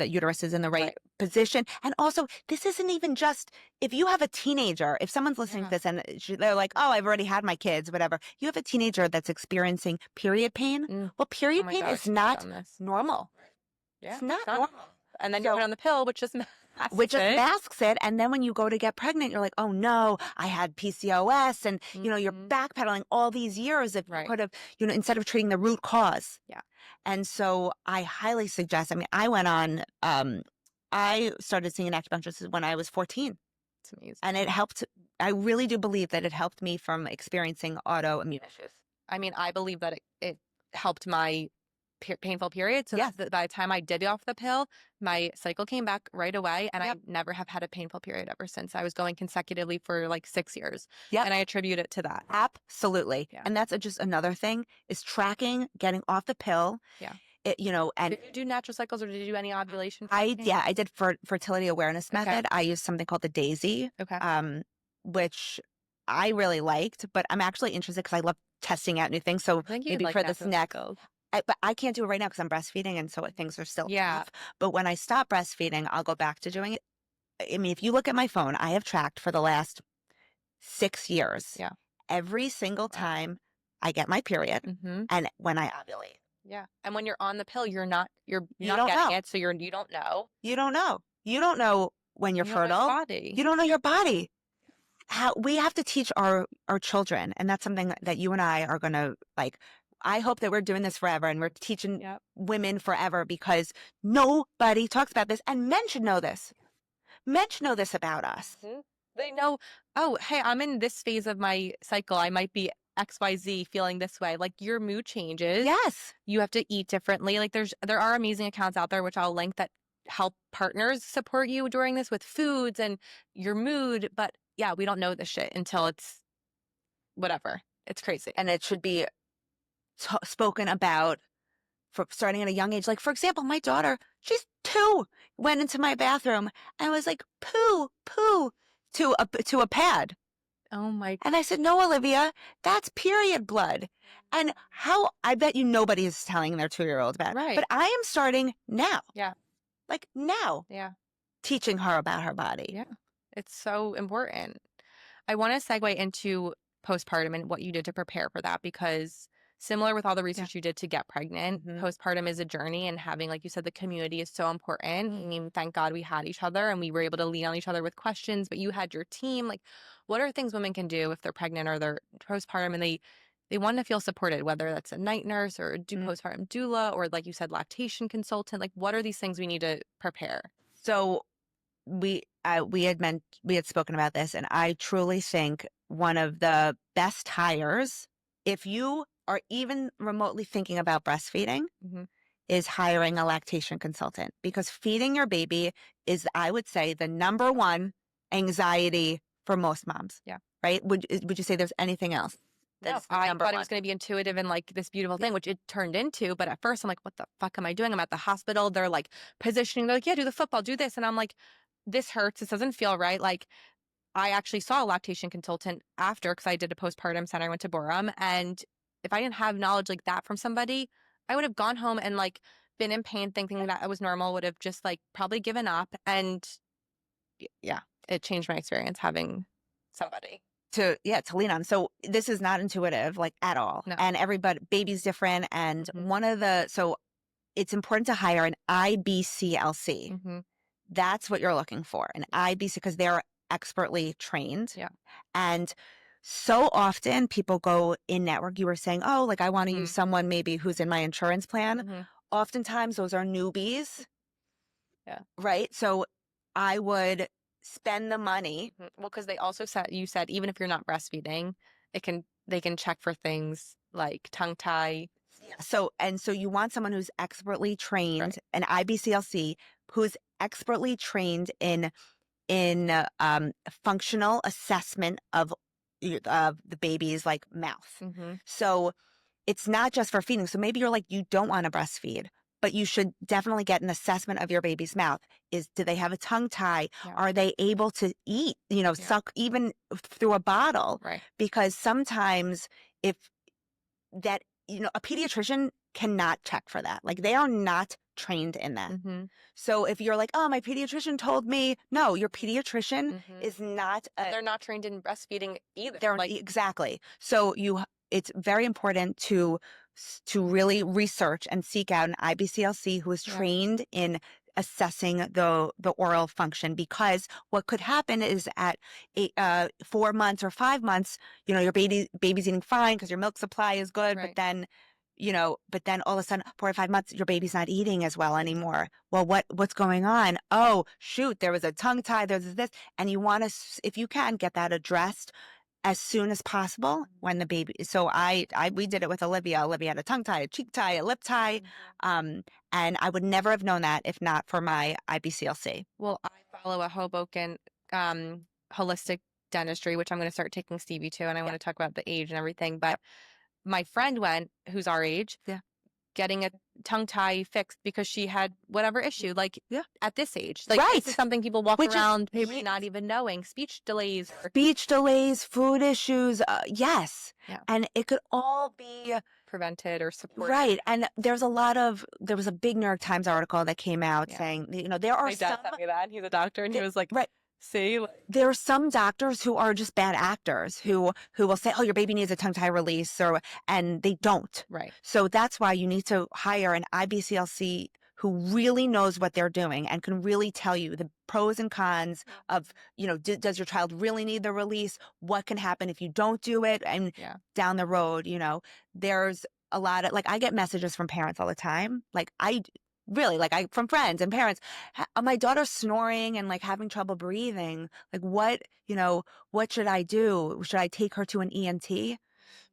uterus is in the right position. And also, this isn't even just if you have a teenager, if someone's listening to this and they're like, oh, I've already had my kids, whatever. You have a teenager that's experiencing period pain. Mm. Well, Oh period my pain gosh, is I've not done this. normal. Yeah. It's not normal. And then you put on the pill, which just Which just it. masks it. And then when you go to get pregnant, you're like, oh no, I had PCOS. And, you're Mhm. backpedaling all these years if you Right. could have, instead of treating the root cause. Yeah. And so I highly suggest, I mean, I started seeing an acupuncturist when I was 14. It's amazing. And it helped. I really do believe that it helped me from experiencing autoimmune issues. I mean, I believe that it helped my painful period. So Yes. by the time I did get off the pill, my cycle came back right away. And Yep. I never have had a painful period ever since. I was going consecutively for like 6 years. Yep. And I attribute it to that. Absolutely. Yeah. And that's just another thing is tracking, getting off the pill. Yeah. And did you do natural cycles or did you do any ovulation? I did fertility awareness method. I used something called the Daisy, Okay. which I really liked, but I'm actually interested because I love testing out new things. So I think maybe like for this natural next, cycles. but I can't do it right now because I'm breastfeeding, and so things are still Yeah. off. But when I stop breastfeeding, I'll go back to doing it. I mean, if you look at my phone, I have tracked for the last 6 years. Yeah. Every single time I get my period Mm-hmm. and when I ovulate. Yeah. And when you're on the pill, you're You not don't getting know. it, so you don't know. You don't know. You don't know when you're You don't know your fertile. body. You don't know your body. How we have to teach our children, and that's something that you and I are going to like. I hope that we're doing this forever and we're teaching Yep. women forever, because nobody talks about this, and men should know this. Men should know this about us. They know, oh, hey, I'm in this phase of my cycle. I might be XYZ feeling this way. Like your mood changes. Yes. You have to eat differently. Like there are amazing accounts out there, which I'll link, that help partners support you during this with foods and your mood. But yeah, we don't know this shit until it's whatever. It's crazy. And it should be spoken about for starting at a young age. Like, for example, my daughter, she's 2, went into my bathroom and was like, poo, poo, to a pad. Oh my. And I said, no, Olivia, that's period blood. And I bet you nobody is telling their 2-year-old about it. Right. But I am starting now. Yeah. Like now. Yeah. Teaching her about her body. Yeah. It's so important. I want to segue into postpartum and what you did to prepare for that, because similar with all the research you did to get pregnant, postpartum is a journey, and having, like you said, the community is so important. I mean, thank God we had each other and we were able to lean on each other with questions, but you had your team. Like, what are things women can do if they're pregnant or they're postpartum and they want to feel supported, whether that's a night nurse or a postpartum doula or, like you said, lactation consultant? Like, what are these things we need to prepare? So we had spoken about this, and I truly think one of the best hires, if you are even remotely thinking about breastfeeding, is hiring a lactation consultant, because feeding your baby is, I would say, the number one anxiety for most moms. Yeah. Right? Would you say there's anything else? No, I thought it was going to be intuitive and like this beautiful thing, which it turned into. But at first I'm like, what the fuck am I doing? I'm at the hospital. They're like positioning. They're like, yeah, do the football, do this. And I'm like, this hurts. This doesn't feel right. Like, I actually saw a lactation consultant after, because I did a postpartum center. I went to Borum. And if I didn't have knowledge like that from somebody, I would have gone home and like been in pain thinking that it was normal, would have just like probably given up. And yeah, it changed my experience having somebody to lean on. So this is not intuitive, like, at all. No. And baby's different. And so it's important to hire an IBCLC. That's what you're looking for, an IBC, because they're expertly trained. Yeah. And so often people go in network. You were saying, oh, like, I want to use someone maybe who's in my insurance plan. Oftentimes those are newbies. Yeah. Right. So I would spend the money. Well, because they also said, you said, even if you're not breastfeeding, they can check for things like tongue tie. So you want someone who's expertly trained, an IBCLC, who's expertly trained in functional assessment of the baby's like mouth. So it's not just for feeding. So maybe you're like, you don't want to breastfeed, but you should definitely get an assessment of your baby's mouth. Do they have a tongue tie? Yeah. Are they able to eat, suck even through a bottle? Right. Because sometimes a pediatrician cannot check for that. Like, they are not trained in that. So if you're like, oh, my pediatrician told me, no, your pediatrician is not. They're not trained in breastfeeding either. Exactly. So it's very important to really research and seek out an IBCLC who is trained in assessing the oral function, because what could happen is at 4 months or 5 months, your baby's eating fine because your milk supply is good, but then all of a sudden 4 or 5 months, your baby's not eating as well anymore. Well, what's going on? Oh, shoot, there was a tongue tie, there's this, and you want to, if you can, get that addressed as soon as possible when the baby. So we did it with Olivia. Olivia had a tongue tie, a cheek tie, a lip tie. And I would never have known that if not for my IBCLC. Well, I follow a Hoboken holistic dentistry, which I'm going to start taking Stevie to, and I want to talk about the age and everything. But my friend who's our age, getting a tongue tie fixed because she had whatever issue, like at this age. Like, this is something people walk around maybe not even knowing. Speech delays, food issues. Yes. Yeah. And it could all be prevented or supported. Right. And there was a big New York Times article that came out saying, there are my dad sent me that. He's a doctor, and he was like, See? There are some doctors who are just bad actors who will say, "Oh, your baby needs a tongue tie release," and they don't. Right. So that's why you need to hire an IBCLC who really knows what they're doing and can really tell you the pros and cons of, does your child really need the release? What can happen if you don't do it? And Yeah. down the road, there's a lot of, like, I get messages from parents all the time. From friends and parents, my daughter's snoring and like having trouble breathing. Like, what should I do? Should I take her to an ENT?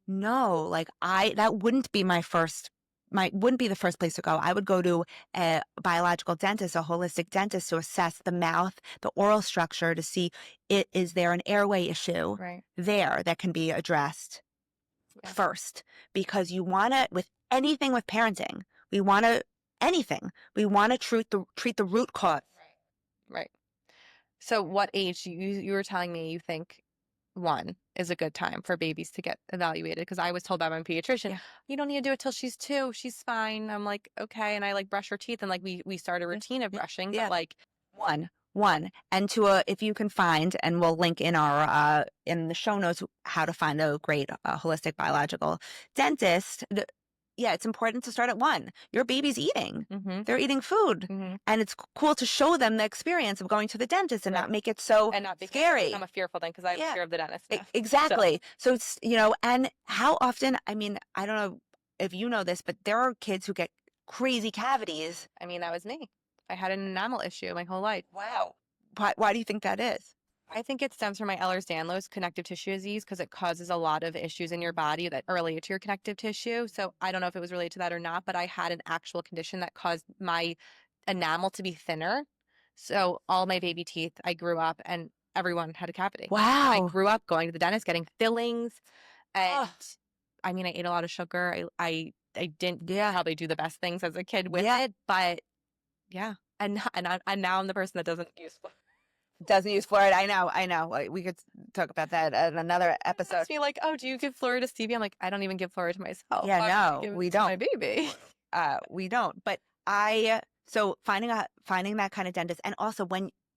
No, like that wouldn't be wouldn't be the first place to go. I would go to a biological dentist, a holistic dentist, to assess the mouth, the oral structure, to see is there an airway issue Right. there that can be addressed Yeah. first. Because you want to, with anything with parenting, we want to treat the root cause. Right. So what age you were telling me you think 1 is a good time for babies to get evaluated? Because I was told by my pediatrician, Yeah. you don't need to do it till she's 2. She's fine. I'm like, okay. And I like brush her teeth and like we start a routine of brushing, Yeah. but like One. And if you can find, and we'll link in our in the show notes how to find a great holistic biological dentist. Yeah, it's important to start at 1. Your baby's eating. mm-hmm, They're eating food. mm-hmm. And it's cool to show them the experience of going to the dentist and Right. not make it so And not scary. I'm a fearful thing because I have Yeah. fear of the dentist now. Exactly. So it's, and how often, I mean, I don't know if you know this, but there are kids who get crazy cavities. I mean, that was me. I had an enamel issue my whole life. Wow. Why do you think that is? I think it stems from my Ehlers-Danlos connective tissue disease because it causes a lot of issues in your body that are related to your connective tissue. So I don't know if it was related to that or not, but I had an actual condition that caused my enamel to be thinner. So all my baby teeth, I grew up and everyone had a cavity. I Wow. grew up going to the dentist, getting fillings, and Ugh. I mean, I ate a lot of sugar. I didn't Yeah. probably do the best things as a kid with Yeah. it, but yeah. And now I'm the person that doesn't use Doesn't use fluoride. I know. We could talk about that at another episode. ask me like, oh, do you give fluoride to Stevie? I'm like, I don't even give fluoride to myself. Yeah, Why would I no, give it we to my don't. baby. We don't. But so finding that kind of dentist, and also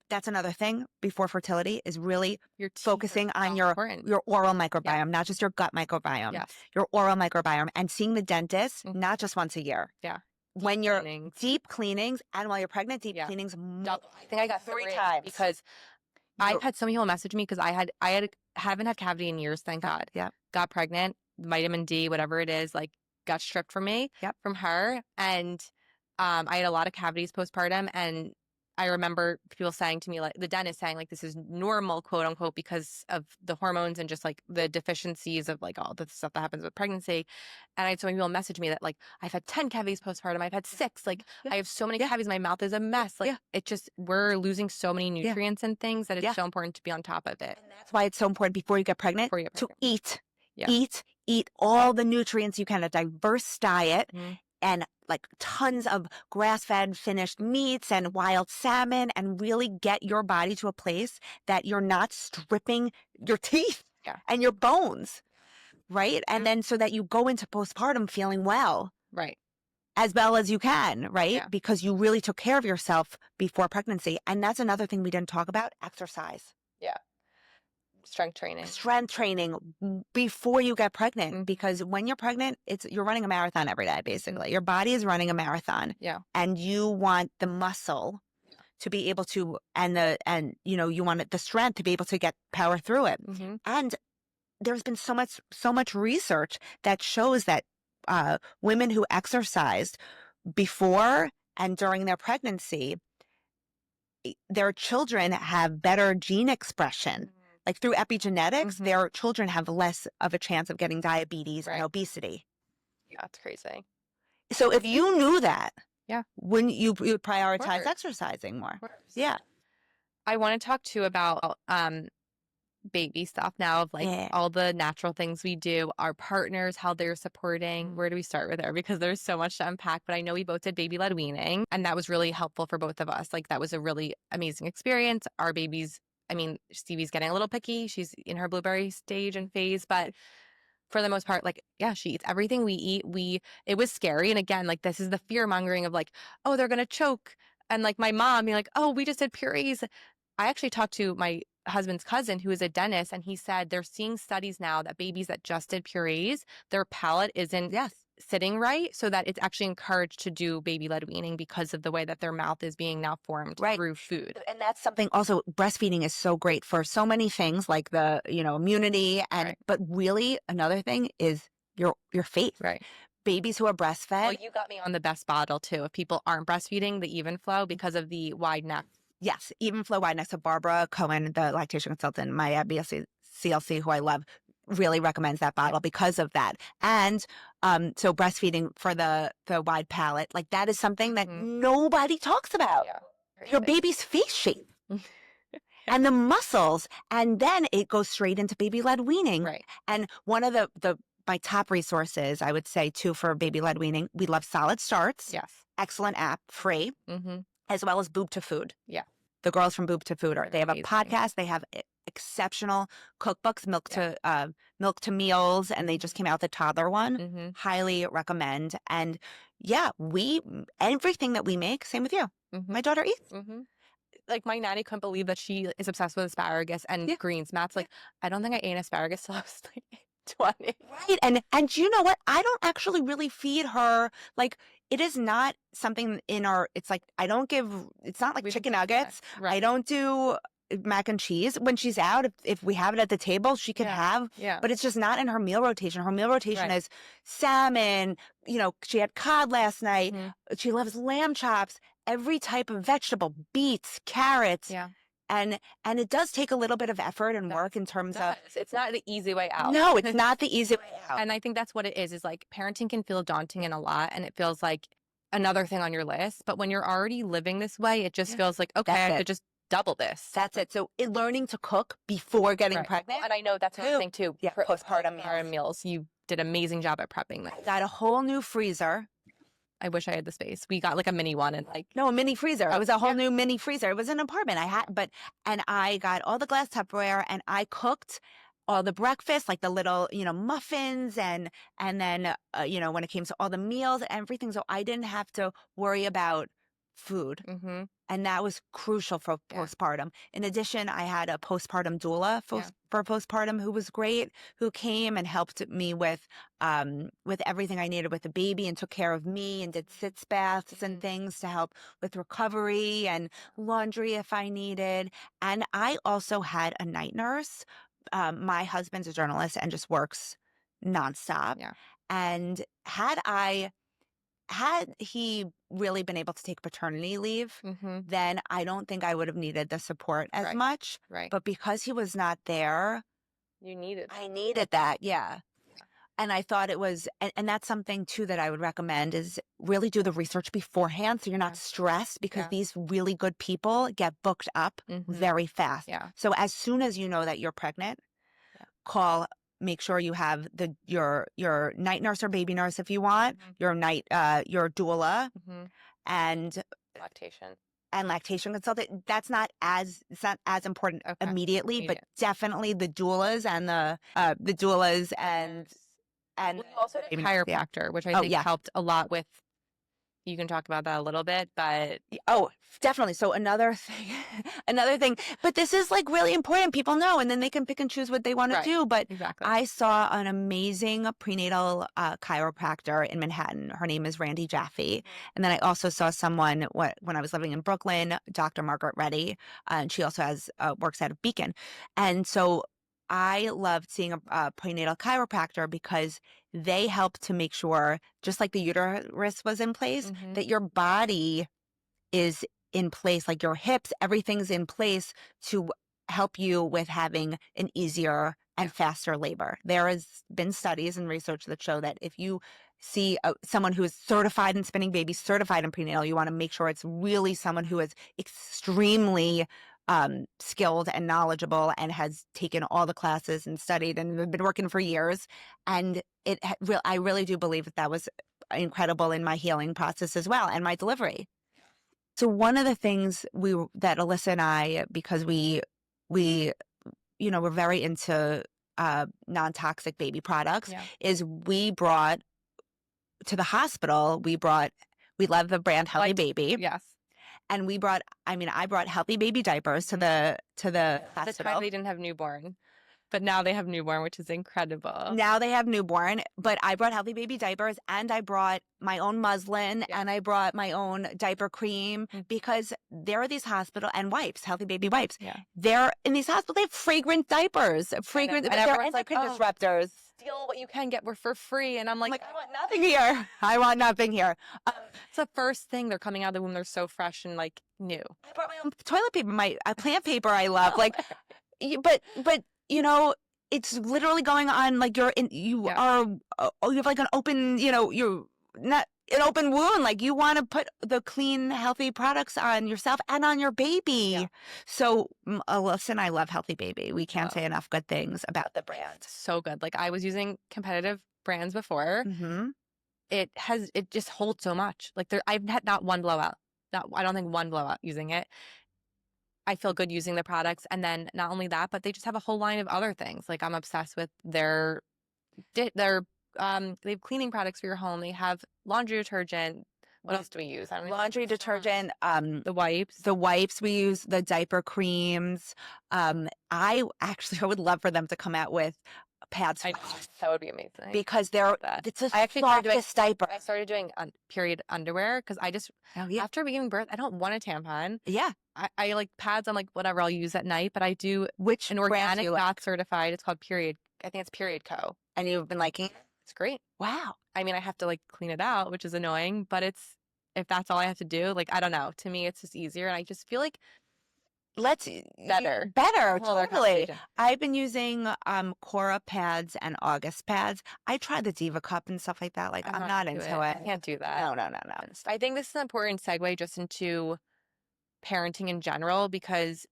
that's another thing before fertility is really Your teeth focusing are on so your important. oral microbiome, not just your gut microbiome, Yes. your oral microbiome, and seeing the dentist Mhm. not just once a year. Yeah. When you're Cleanings. deep cleanings, and while you're pregnant, deep Yeah. cleanings. Double. I think I got 3 3 times because I've You're- had so many people message me because haven't had cavity in years, thank God. Yeah. Got pregnant, vitamin D, whatever it is, like got stripped from me, Yep. from her. And I had a lot of cavities postpartum. And I remember people saying to me, like the dentist saying, like, this is normal, quote unquote, because of the hormones and just like the deficiencies of like all the stuff that happens with pregnancy. And I had so many people message me that like I've had 10 cavities postpartum, I've had 6, like Yeah. I have so many Yeah. cavities, my mouth is a mess. Like Yeah. it just we're losing so many nutrients and things that it's Yeah. so important to be on top of it. And that's why it's so important before you get pregnant Before you get to pregnant. eat. Yeah. Eat all the nutrients you can, a diverse diet, Mhm. and like tons of grass-fed finished meats and wild salmon, and really get your body to a place that you're not stripping your teeth Yeah. and your bones, right? And then so that you go into postpartum feeling well, Right. as well as you can, right? Yeah. Because you really took care of yourself before pregnancy. And that's another thing we didn't talk about, exercise. Yeah. Strength training. Strength training before you get pregnant, Mhm. because when you're pregnant, you're running a marathon every day, basically. Your body is running a marathon. Yeah. And you want the muscle to be able to, you want the strength to be able to power through it. Mm-hmm. And there's been so much research that shows that women who exercised before and during their pregnancy, their children have better gene expression. Like through epigenetics, Mhm. their children have less of a chance of getting diabetes and Right. obesity. Yeah, that's crazy. So if you knew that, Yeah. wouldn't you would prioritize course. exercising more? Of course. Yeah. I want to talk too about baby stuff now of like Yeah. all the natural things we do, our partners, how they're supporting. Where do we start with there? Because there's so much to unpack, but I know we both did baby-led weaning, and that was really helpful for both of us. Like that was a really amazing experience. Our babies, I mean, Stevie's getting a little picky. She's in her blueberry stage and phase, but for the most part, like, yeah, she eats everything we eat. It was scary. And again, like this is the fear mongering of like, oh, they're going to choke. And like my mom being like, oh, we just did purees. I actually talked to my husband's cousin who is a dentist, and he said they're seeing studies now that babies that just did purees, their palate isn't Yes. sitting right, so that it's actually encouraged to do baby-led weaning because of the way that their mouth is being now formed Right. through food. And that's something also breastfeeding is so great for so many things like the, immunity Right. but really another thing is your faith. Right. Babies who are Well, breastfed. you got me on the best bottle too. If people aren't breastfeeding, the even flow because of the wide neck. Yes, even flow wide neck. So Barbara Cohen, the lactation consultant, my BSc CLC, who I love, really recommends that bottle because of that. And so breastfeeding for the wide palate, like that is something that nobody talks about. Yeah. Your baby's face shape and the muscles, and then it goes straight into baby-led weaning. Right. And one of my top resources, I would say too, for baby-led weaning, we love Solid Starts. Yes. Excellent app, free, as well as Boob to Food. Yeah. The girls from Boob to Food they have amazing. a podcast. They have exceptional cookbooks, milk to meals, and they just came out with the toddler one. Highly recommend. And yeah, everything that we make, same with you. My daughter eats. Like my nanny couldn't believe that she is obsessed with asparagus and greens. Matt's like, I don't think I ate asparagus till I was like 20. Right. And you know what? I don't actually really feed her. Like, it is not something it's like, it's not like chicken nuggets. Right. I don't do mac and cheese. When she's out, if we have it at the table, she can have, but it's just not in her meal rotation. Her meal rotation is salmon. She had cod last night. She loves lamb chops, every type of vegetable, beets, carrots. Yeah. And it does take a little bit of effort and work in terms of. It's not the easy way out. No, it's not the easy way out. And I think that's what it is like parenting can feel daunting and a lot, and it feels like another thing on your list. But when you're already living this way, it just feels like, okay, I could just double this. That's it. So learning to cook before getting pregnant. And I know that's another thing too. Yeah, postpartum meals. You did an amazing job at prepping them. Got a whole new freezer. I wish I had the space. We got like a mini one and No, a mini freezer. It was a whole new mini freezer. It was an apartment. And I got all the glass Tupperware and I cooked all the breakfast, like the little, muffins and then, when it came to all the meals and everything. So I didn't have to worry about food. And that was crucial for postpartum. In addition, I had a postpartum doula for postpartum who was great, who came and helped me with everything I needed with the baby and took care of me and did sitz baths and things to help with recovery and laundry if I needed. And I also had a night nurse. My husband's a journalist and just works nonstop. Yeah. And had he really been able to take paternity leave, then I don't think I would have needed the support as much. Right. But because he was not there, I needed that. Yeah. And I thought it was, and that's something too that I would recommend is really do the research beforehand so you're not stressed because these really good people get booked up very fast. Yeah. So as soon as you know that you're pregnant, call. Make sure you have your night nurse or baby nurse if you want, your doula, and lactation consultant. It's not as important immediately, but definitely the doulas and the doulas and we also did chiropractor, which I think helped a lot with. You can talk about that a little bit, but definitely. So another thing, but this is like really important. People know, and then they can pick and choose what they want to do. But I saw an amazing prenatal chiropractor in Manhattan. Her name is Randy Jaffe. And then I also saw someone when I was living in Brooklyn, Dr. Margaret Reddy, and she also works out of Beacon. And so I loved seeing a prenatal chiropractor because they help to make sure, just like the uterus was in place, that your body is in place, like your hips, everything's in place to help you with having an easier and faster labor. There has been studies and research that show that if you see someone who is certified in spinning babies, certified in prenatal, you want to make sure it's really someone who is extremely skilled and knowledgeable and has taken all the classes and studied and been working for years. And I really do believe that was incredible in my healing process as well and my delivery. So one of the things that Alyssa and I, because we're very into non-toxic baby products, is we brought to the hospital, we love the brand Healthy Baby. Yes. And I brought healthy baby diapers to the At the time hospital. they didn't have newborn, but now they have newborn, which is incredible. Now they have newborn, but I brought healthy baby diapers, and I brought my own muslin, and I brought my own diaper cream, because there are these hospital and wipes, healthy baby wipes. Yeah. They're in these hospitals, they have fragrant diapers, fragrant, And they're everyone's like, endocrine disruptors. Steal what you can get for free. And I'm like, I want nothing here. I want nothing here. it's the first thing. They're coming out of the womb. They're so fresh and like new. I brought my own toilet paper, my plant paper I love. Like, but it's literally going on like you have like an open, you're not an open wound. Like, you want to put the clean, healthy products on yourself and on your baby. Yeah. So, Alyssa and I love Healthy Baby. We can't say enough good things about the brand. So good. Like, I was using competitive brands before. Mm-hmm. It just holds so much. Like, I've had not one blowout. I don't think one blowout using it. I feel good using the products. And then not only that, but they just have a whole line of other things. Like, I'm obsessed with they have cleaning products for your home. They have laundry detergent. What else do we use? Laundry detergent, the wipes. The wipes we use, the diaper creams. I would love for them to come out with pads. That would be amazing. Because it's a softest diaper. I started doing period underwear because I just, after giving birth, I don't want a tampon. Yeah. I like pads. I'm like, whatever, I'll use at night, but I do an organic, not certified. It's called Period. I think it's Period Co. And you've been liking it? It's great. Wow. I mean, I have to like clean it out, which is annoying, but if that's all I have to do, like, I don't know. To me, it's just easier. And I just feel like better, totally. I've been using Cora pads and August pads. I tried the Diva Cup and stuff like that. Like, I'm not into it. I can't do that. No. I think this is an important segue just into parenting in general, because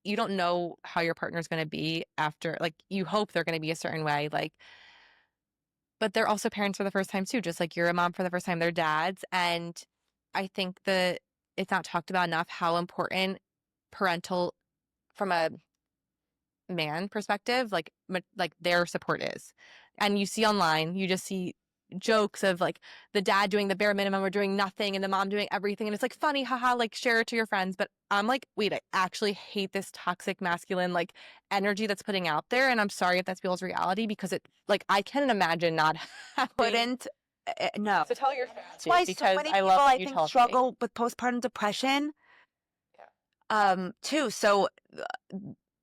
you don't know how your partner's going to be after. Like, you hope they're going to be a certain way, like, but they're also parents for the first time too, just like you're a mom for the first time. They're dads. And I think it's not talked about enough how important parental, from a man perspective, like their support is. And you see online, you just see jokes of like the dad doing the bare minimum or doing nothing and the mom doing everything, and it's like funny, haha, like share it to your friends. But I'm like, wait, I actually hate this toxic masculine like energy that's putting out there, and I'm sorry if that's people's reality, because it, like, I can't imagine not having. No. So tell your friends. That's why so many people, I think, struggle with postpartum depression. Yeah. Too. So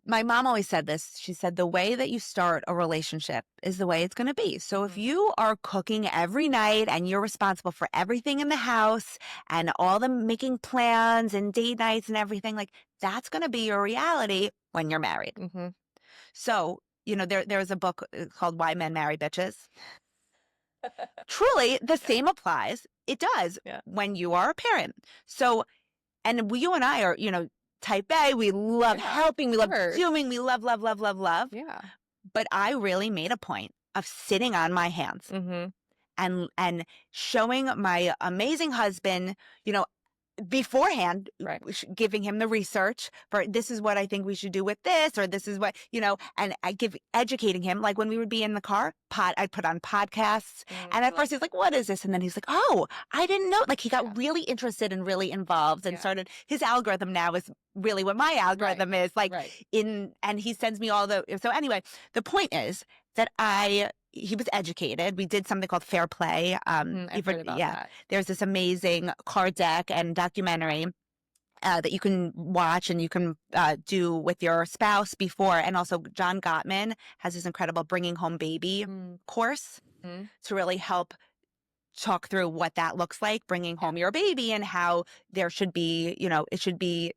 my mom always said this. She said, the way that you start a relationship is the way it's going to be. So if you are cooking every night and you're responsible for everything in the house and all the making plans and date nights and everything, like, that's going to be your reality when you're married. Mm-hmm. So, there's a book called Why Men Marry Bitches. Truly, the same applies. It does when you are a parent. So, and you and I are, type A. We love helping. We love doing. We love. Yeah. But I really made a point of sitting on my hands and showing my amazing husband, beforehand, giving him the research for, this is what I think we should do with this, or this is what, and educating him. Like, when we would be in the car, I'd put on podcasts. And at first he's like, what is this? And then he's like, oh, I didn't know. Like, he got really interested and really involved and started, his algorithm now is really what my algorithm is like and he sends me so anyway, the point is that he was educated. We did something called Fair Play. I've heard about that. There's this amazing card deck and documentary that you can watch and you can do with your spouse before. And also John Gottman has this incredible Bringing Home Baby course to really help talk through what that looks like, bringing home your baby, and how there should be, it should be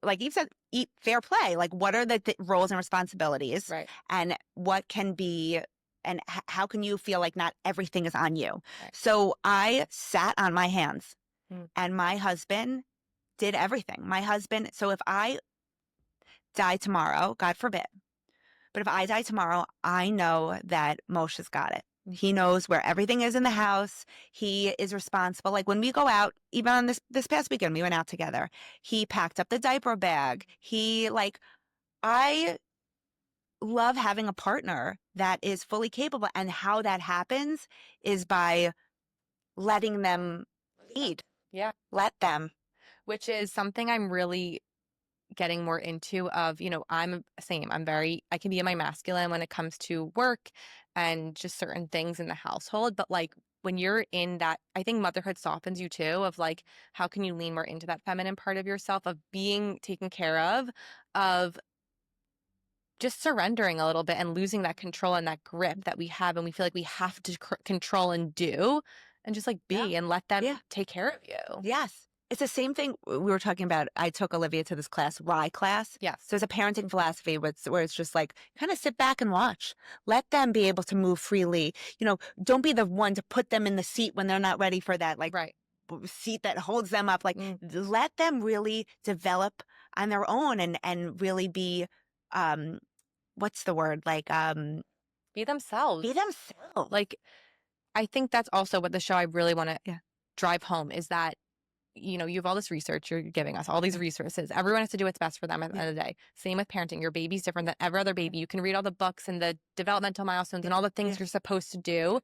like Eve said, eat fair play. Like, what are the roles and responsibilities, and what can be, and how can you feel like not everything is on you? So I sat on my hands, and my husband did everything. So if I die tomorrow, God forbid, but if I die tomorrow, I know that Moshe's got it. He knows where everything is in the house. He is responsible. Like, when we go out, even on this past weekend, we went out together. He packed up the diaper bag. I love having a partner that is fully capable. And how that happens is by letting them lead. Yeah. Let them. which is something I'm really getting more into of, I'm same. I can be in my masculine when it comes to work and just certain things in the household. But like when you're in that, I think motherhood softens you too, of like, how can you lean more into that feminine part of yourself, of being taken care of just surrendering a little bit and losing that control and that grip that we have. And we feel like we have to control and do and just like Yeah. be and let them Yeah. take care of you. Yes. It's the same thing we were talking about. I took Olivia to this class, Y class. Yes. So it's a parenting philosophy where it's just like kind of sit back and watch. Let them be able to move freely. Don't be the one to put them in the seat when they're not ready for that, like Right. seat that holds them up. Like let them really develop on their own and really be, what's the word? Like, Be themselves. be themselves. Like, I think that's also what the show I really want to Yeah. drive home is that, you have all this research, you're giving us all these resources. Everyone has to do what's best for them at the end of the day. Same with parenting. Your baby's different than every other baby. You can read all the books and the developmental milestones and all the things you're supposed to do,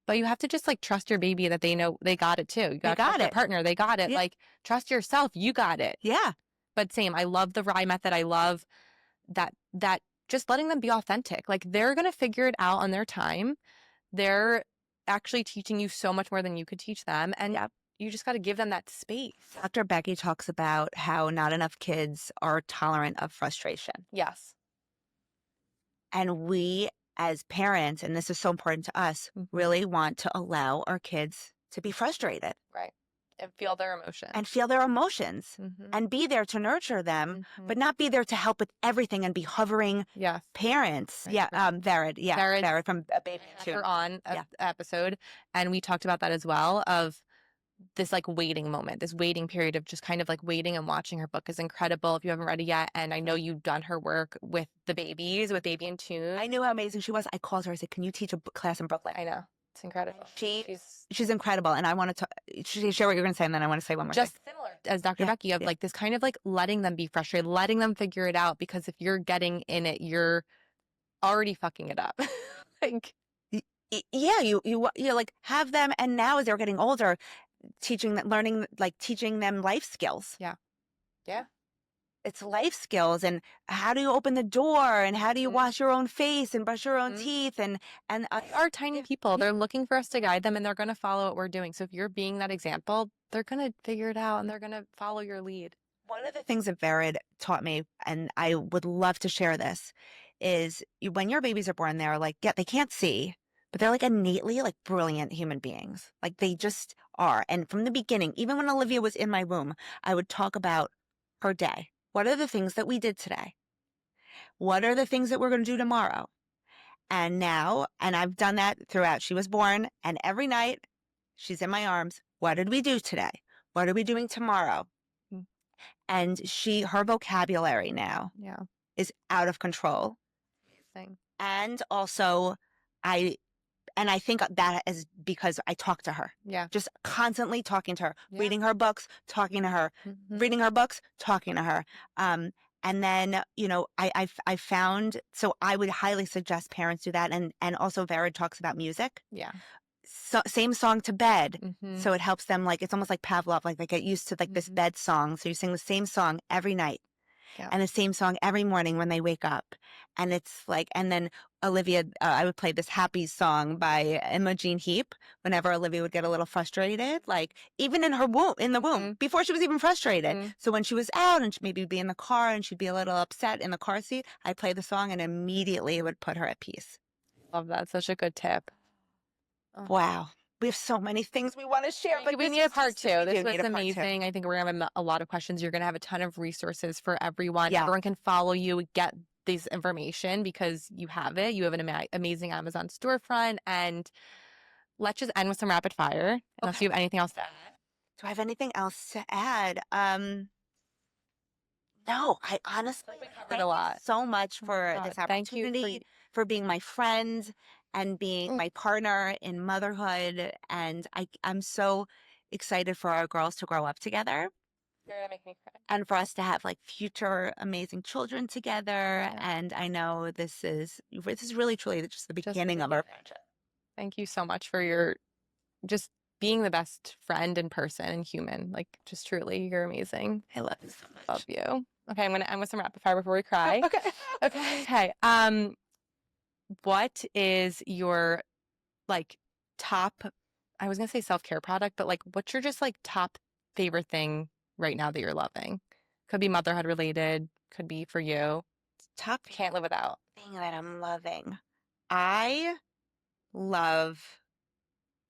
but you have to just like trust your baby that they know they got it too. You got to trust your partner. They got it. Yeah. Like trust yourself. You got it. Yeah. But same, I love the RIE method. I love that just letting them be authentic. Like they're going to figure it out on their time. They're actually teaching you so much more than you could teach them. And you just got to give them that space. Dr. Becky talks about how not enough kids are tolerant of frustration. Yes. And we, as parents, and this is so important to us, really want to allow our kids to be frustrated. Right. And feel their emotions. And be there to nurture them, but not be there to help with everything and be hovering parents. Right. Yeah. Vered from Baby Too. On an episode. And we talked about that as well, of this like waiting moment, this waiting period of just kind of like waiting and watching. Her book is incredible if you haven't read it yet. And I know you've done her work with the babies, with Baby in Tune. I knew how amazing she was. I called her. I said, can you teach a class in Brooklyn? I know. It's incredible. She's incredible. And I want to share what you're going to say. And then I want to say one more just thing. Similar as Dr. Becky of like this kind of like letting them be frustrated, letting them figure it out, because if you're getting in it, you're already fucking it up. Like, yeah, you like have them. And now as they're getting older, teaching them life skills. Yeah. It's life skills, and how do you open the door, and how do you wash your own face and brush your own teeth, and our tiny people, they're looking for us to guide them, and they're going to follow what we're doing. So if you're being that example, they're going to figure it out and they're going to follow your lead. One of the things that Vered taught me, and I would love to share this, is when your babies are born, they're like, they can't see, but they're like innately like brilliant human beings. Like they just are. And from the beginning, even when Olivia was in my womb, I would talk about her day. What are the things that we did today? What are the things that we're going to do tomorrow? And I've done that throughout. She was born, and every night she's in my arms. What did we do today? What are we doing tomorrow? And her vocabulary now is out of control. Amazing. And also I think that is because I talk to her. Yeah. Just constantly talking to her, reading her books, talking to her, reading her books, talking to her. And then, I found, so I would highly suggest parents do that. And also Vered talks about music. Yeah. So, same song to bed. So it helps them, like, it's almost like Pavlov, like they get used to like this bed song. So you sing the same song every night. Yeah. And the same song every morning when they wake up. And it's like, and then Olivia, I would play this happy song by Imogen Heap whenever Olivia would get a little frustrated, like even in the womb, before she was even frustrated. So when she was out and she maybe be in the car and she'd be a little upset in the car seat, I'd play the song and immediately it would put her at peace. Love that. Such a good tip. Oh. Wow. We have so many things we want to share, but we need a part two. This was amazing. I think we're going to have a lot of questions. You're going to have a ton of resources for everyone. Yeah. Everyone can follow you, get this information because you have it. You have an amazing Amazon storefront. And let's just end with some rapid fire, unless you have anything else to add. Do I have anything else to add? No, I honestly covered a lot. So much for this opportunity, Thank you for being my friend and being my partner in motherhood. And I'm so excited for our girls to grow up together. You're gonna make me cry. And for us to have like future amazing children together. Yeah. And I know this is really truly just the beginning of our friendship. Thank you so much for your just being the best friend and person and human. Like, just truly, you're amazing. I love you so Love much. you. Okay, I'm gonna end with some rapid fire before we cry. Okay. Okay. Okay. What is your like top, I was gonna say self-care product, but like what's your just like top favorite thing right now that you're loving? Could be motherhood related, could be for you. Top Can't live without. thing that I'm loving. I love,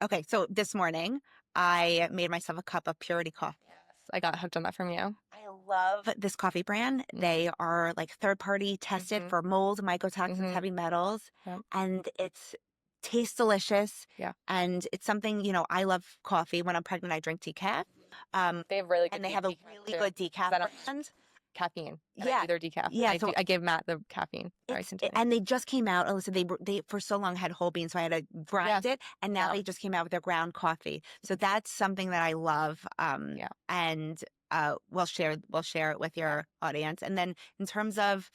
okay, so this morning I made myself a cup of Purity coffee. Yes, I got hooked on that from you. I love this coffee brand. They are like third party tested Mm-hmm. for mold, mycotoxins, Mm-hmm. heavy metals, Yep. and it's tastes delicious. Yeah. And it's something, I love coffee. When I'm pregnant, I drink decaf. They have really good And they have a decaf really too. good 'Cause decaf I don't brand. caffeine. And I Yeah. do their decaf. Yeah. I So give Matt the caffeine. Sorry, continue. and they just came out, Alyssa, they for so long had whole beans, so I had to grind Yes. it, and now Yeah. they just came out with their ground coffee. So that's something that I love. Yeah. And we'll share it with your audience. And then in terms of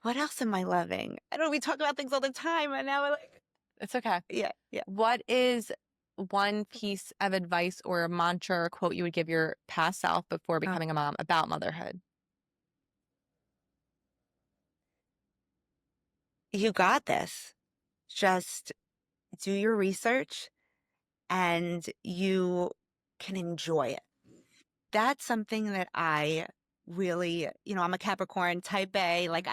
what else am I loving? I don't know, we talk about things all the time, and now we're like, It's okay. yeah, yeah. What is one piece of advice or a mantra or quote you would give your past self before Oh, becoming a mom about motherhood? you got this. Just do your research, and you can enjoy it. That's something that I really, I'm a Capricorn, type A. Like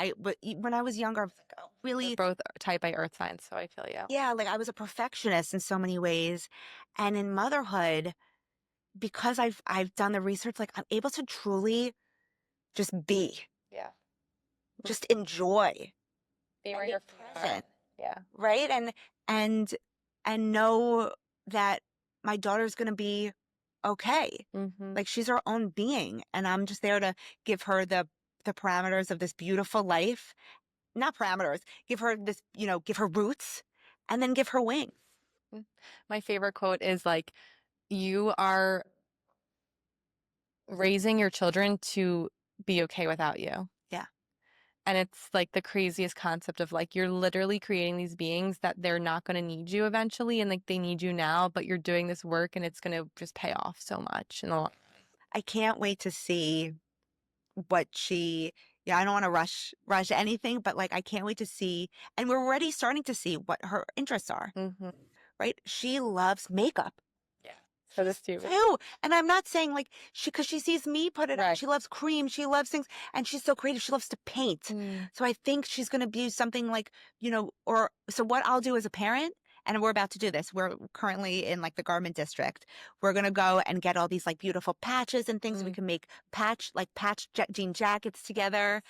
when I was younger, I was like, oh, We're really, both type A earth signs, so I feel you. yeah, like I was a perfectionist in so many ways. And in motherhood, because I've done the research, like I'm able to truly just be, Yeah. just enjoy Be and where be you're present, Yeah. right? And and know that my daughter's gonna be okay. Mm-hmm. Like she's her own being, and I'm just there to give her the parameters of this beautiful life. Not parameters, give her this, give her roots, and then give her wings. My favorite quote is like, you are raising your children to be okay without you. Yeah. And it's like the craziest concept of like you're literally creating these beings that they're not going to need you eventually and like they need you now, but you're doing this work and it's going to just pay off so much in the long. I can't wait to see what yeah, I don't want to rush anything, but like I can't wait to see, and we're already starting to see what her interests are, Mm-hmm. right? She loves makeup. Yeah. So this too. Too. And I'm not saying like because she sees me put it on. Right. She loves cream. She loves things. And she's so creative. She loves to paint. Mm. So I think she's going to be something like, or so what I'll do as a parent, and we're about to do this. We're currently in like the garment district. We're going to go and get all these like beautiful patches and things. We can make jean jackets together.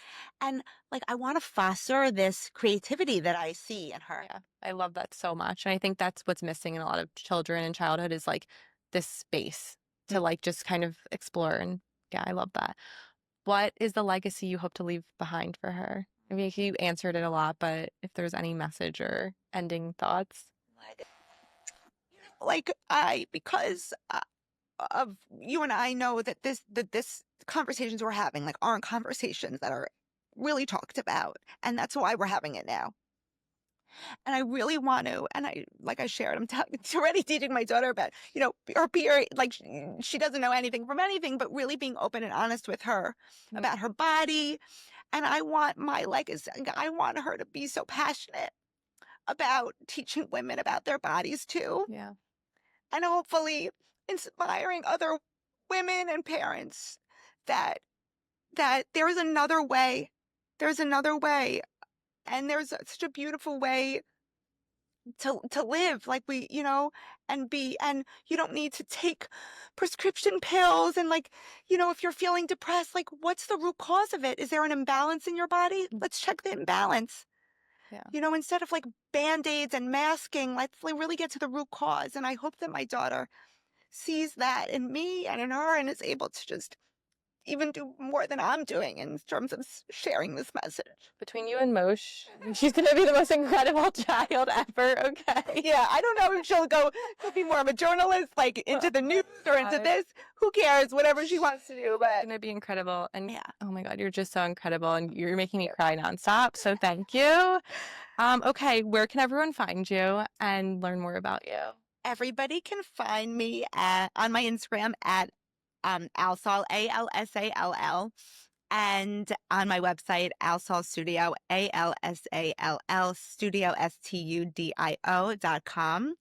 And like, I want to foster this creativity that I see in her. Yeah. I love that so much. And I think that's what's missing in a lot of children and childhood is like this space to like just kind of explore. And yeah, I love that. What is the legacy you hope to leave behind for her? I mean, you answered it a lot, but if there's any message or ending thoughts. Because of you and I know that this conversations we're having like aren't conversations that are really talked about, and that's why we're having it now. And I really want to, and I shared, already teaching my daughter about, her period, like she doesn't know anything from anything, but really being open and honest with her about her body. And I want my legacy, I want her to be so passionate about teaching women about their bodies too. Yeah. And hopefully inspiring other women and parents that there is another way. There's another way. And there's such a beautiful way to live like and you don't need to take prescription pills and like, if you're feeling depressed, like what's the root cause of it? Is there an imbalance in your body? Let's check the imbalance. Yeah. Instead of like band-aids and masking, let's like, really get to the root cause. And I hope that my daughter sees that in me and in her and is able to just even do more than I'm doing in terms of sharing this message. Between you and Moshe, she's going to be the most incredible child ever, okay? Yeah, I don't know if she'll could be more of a journalist, like into the news or into this. Who cares? Whatever she wants to do, but It's going to be incredible. And yeah. oh my God, you're just so incredible and you're making me cry nonstop. So thank you. Okay, where can everyone find you and learn more about you? Everybody can find me on my Instagram at Alsall, Alsall, and on my website, Alsall Studio, Alsall Studio, Studio.com.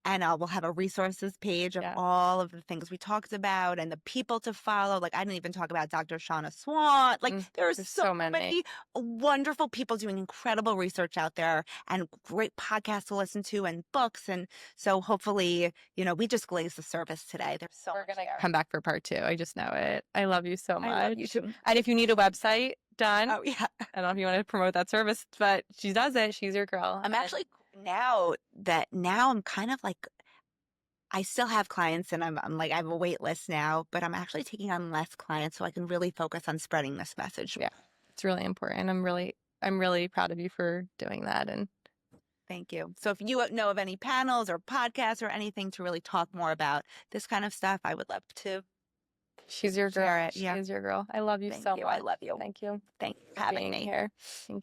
And we'll have a resources page of Yeah. all of the things we talked about and the people to follow. Like, I didn't even talk about Dr. Shauna Swan. Like, there are There's so so many. many wonderful people doing incredible research out there and great podcasts to listen to and books. And so hopefully, we just glazed the surface today. There's so We're much gonna there. come back for part 2. I just know it. I love you so I love you much. too. And if you need a website done, Oh, yeah. I don't know if you want to promote that service, but she does it. She's your girl. I'm actually now I'm kind of like, I still have clients and I'm like, I have a wait list now, but I'm actually taking on less clients so I can really focus on spreading this message. Yeah, it's really important. I'm really proud of you for doing that. And Thank you. So if you know of any panels or podcasts or anything to really talk more about this kind of stuff, I would love to she's your girl. share it. She Yeah. is your girl. I love you Thank so you. much. I love you. Thank you Thanks for for having being me. here. Thank you.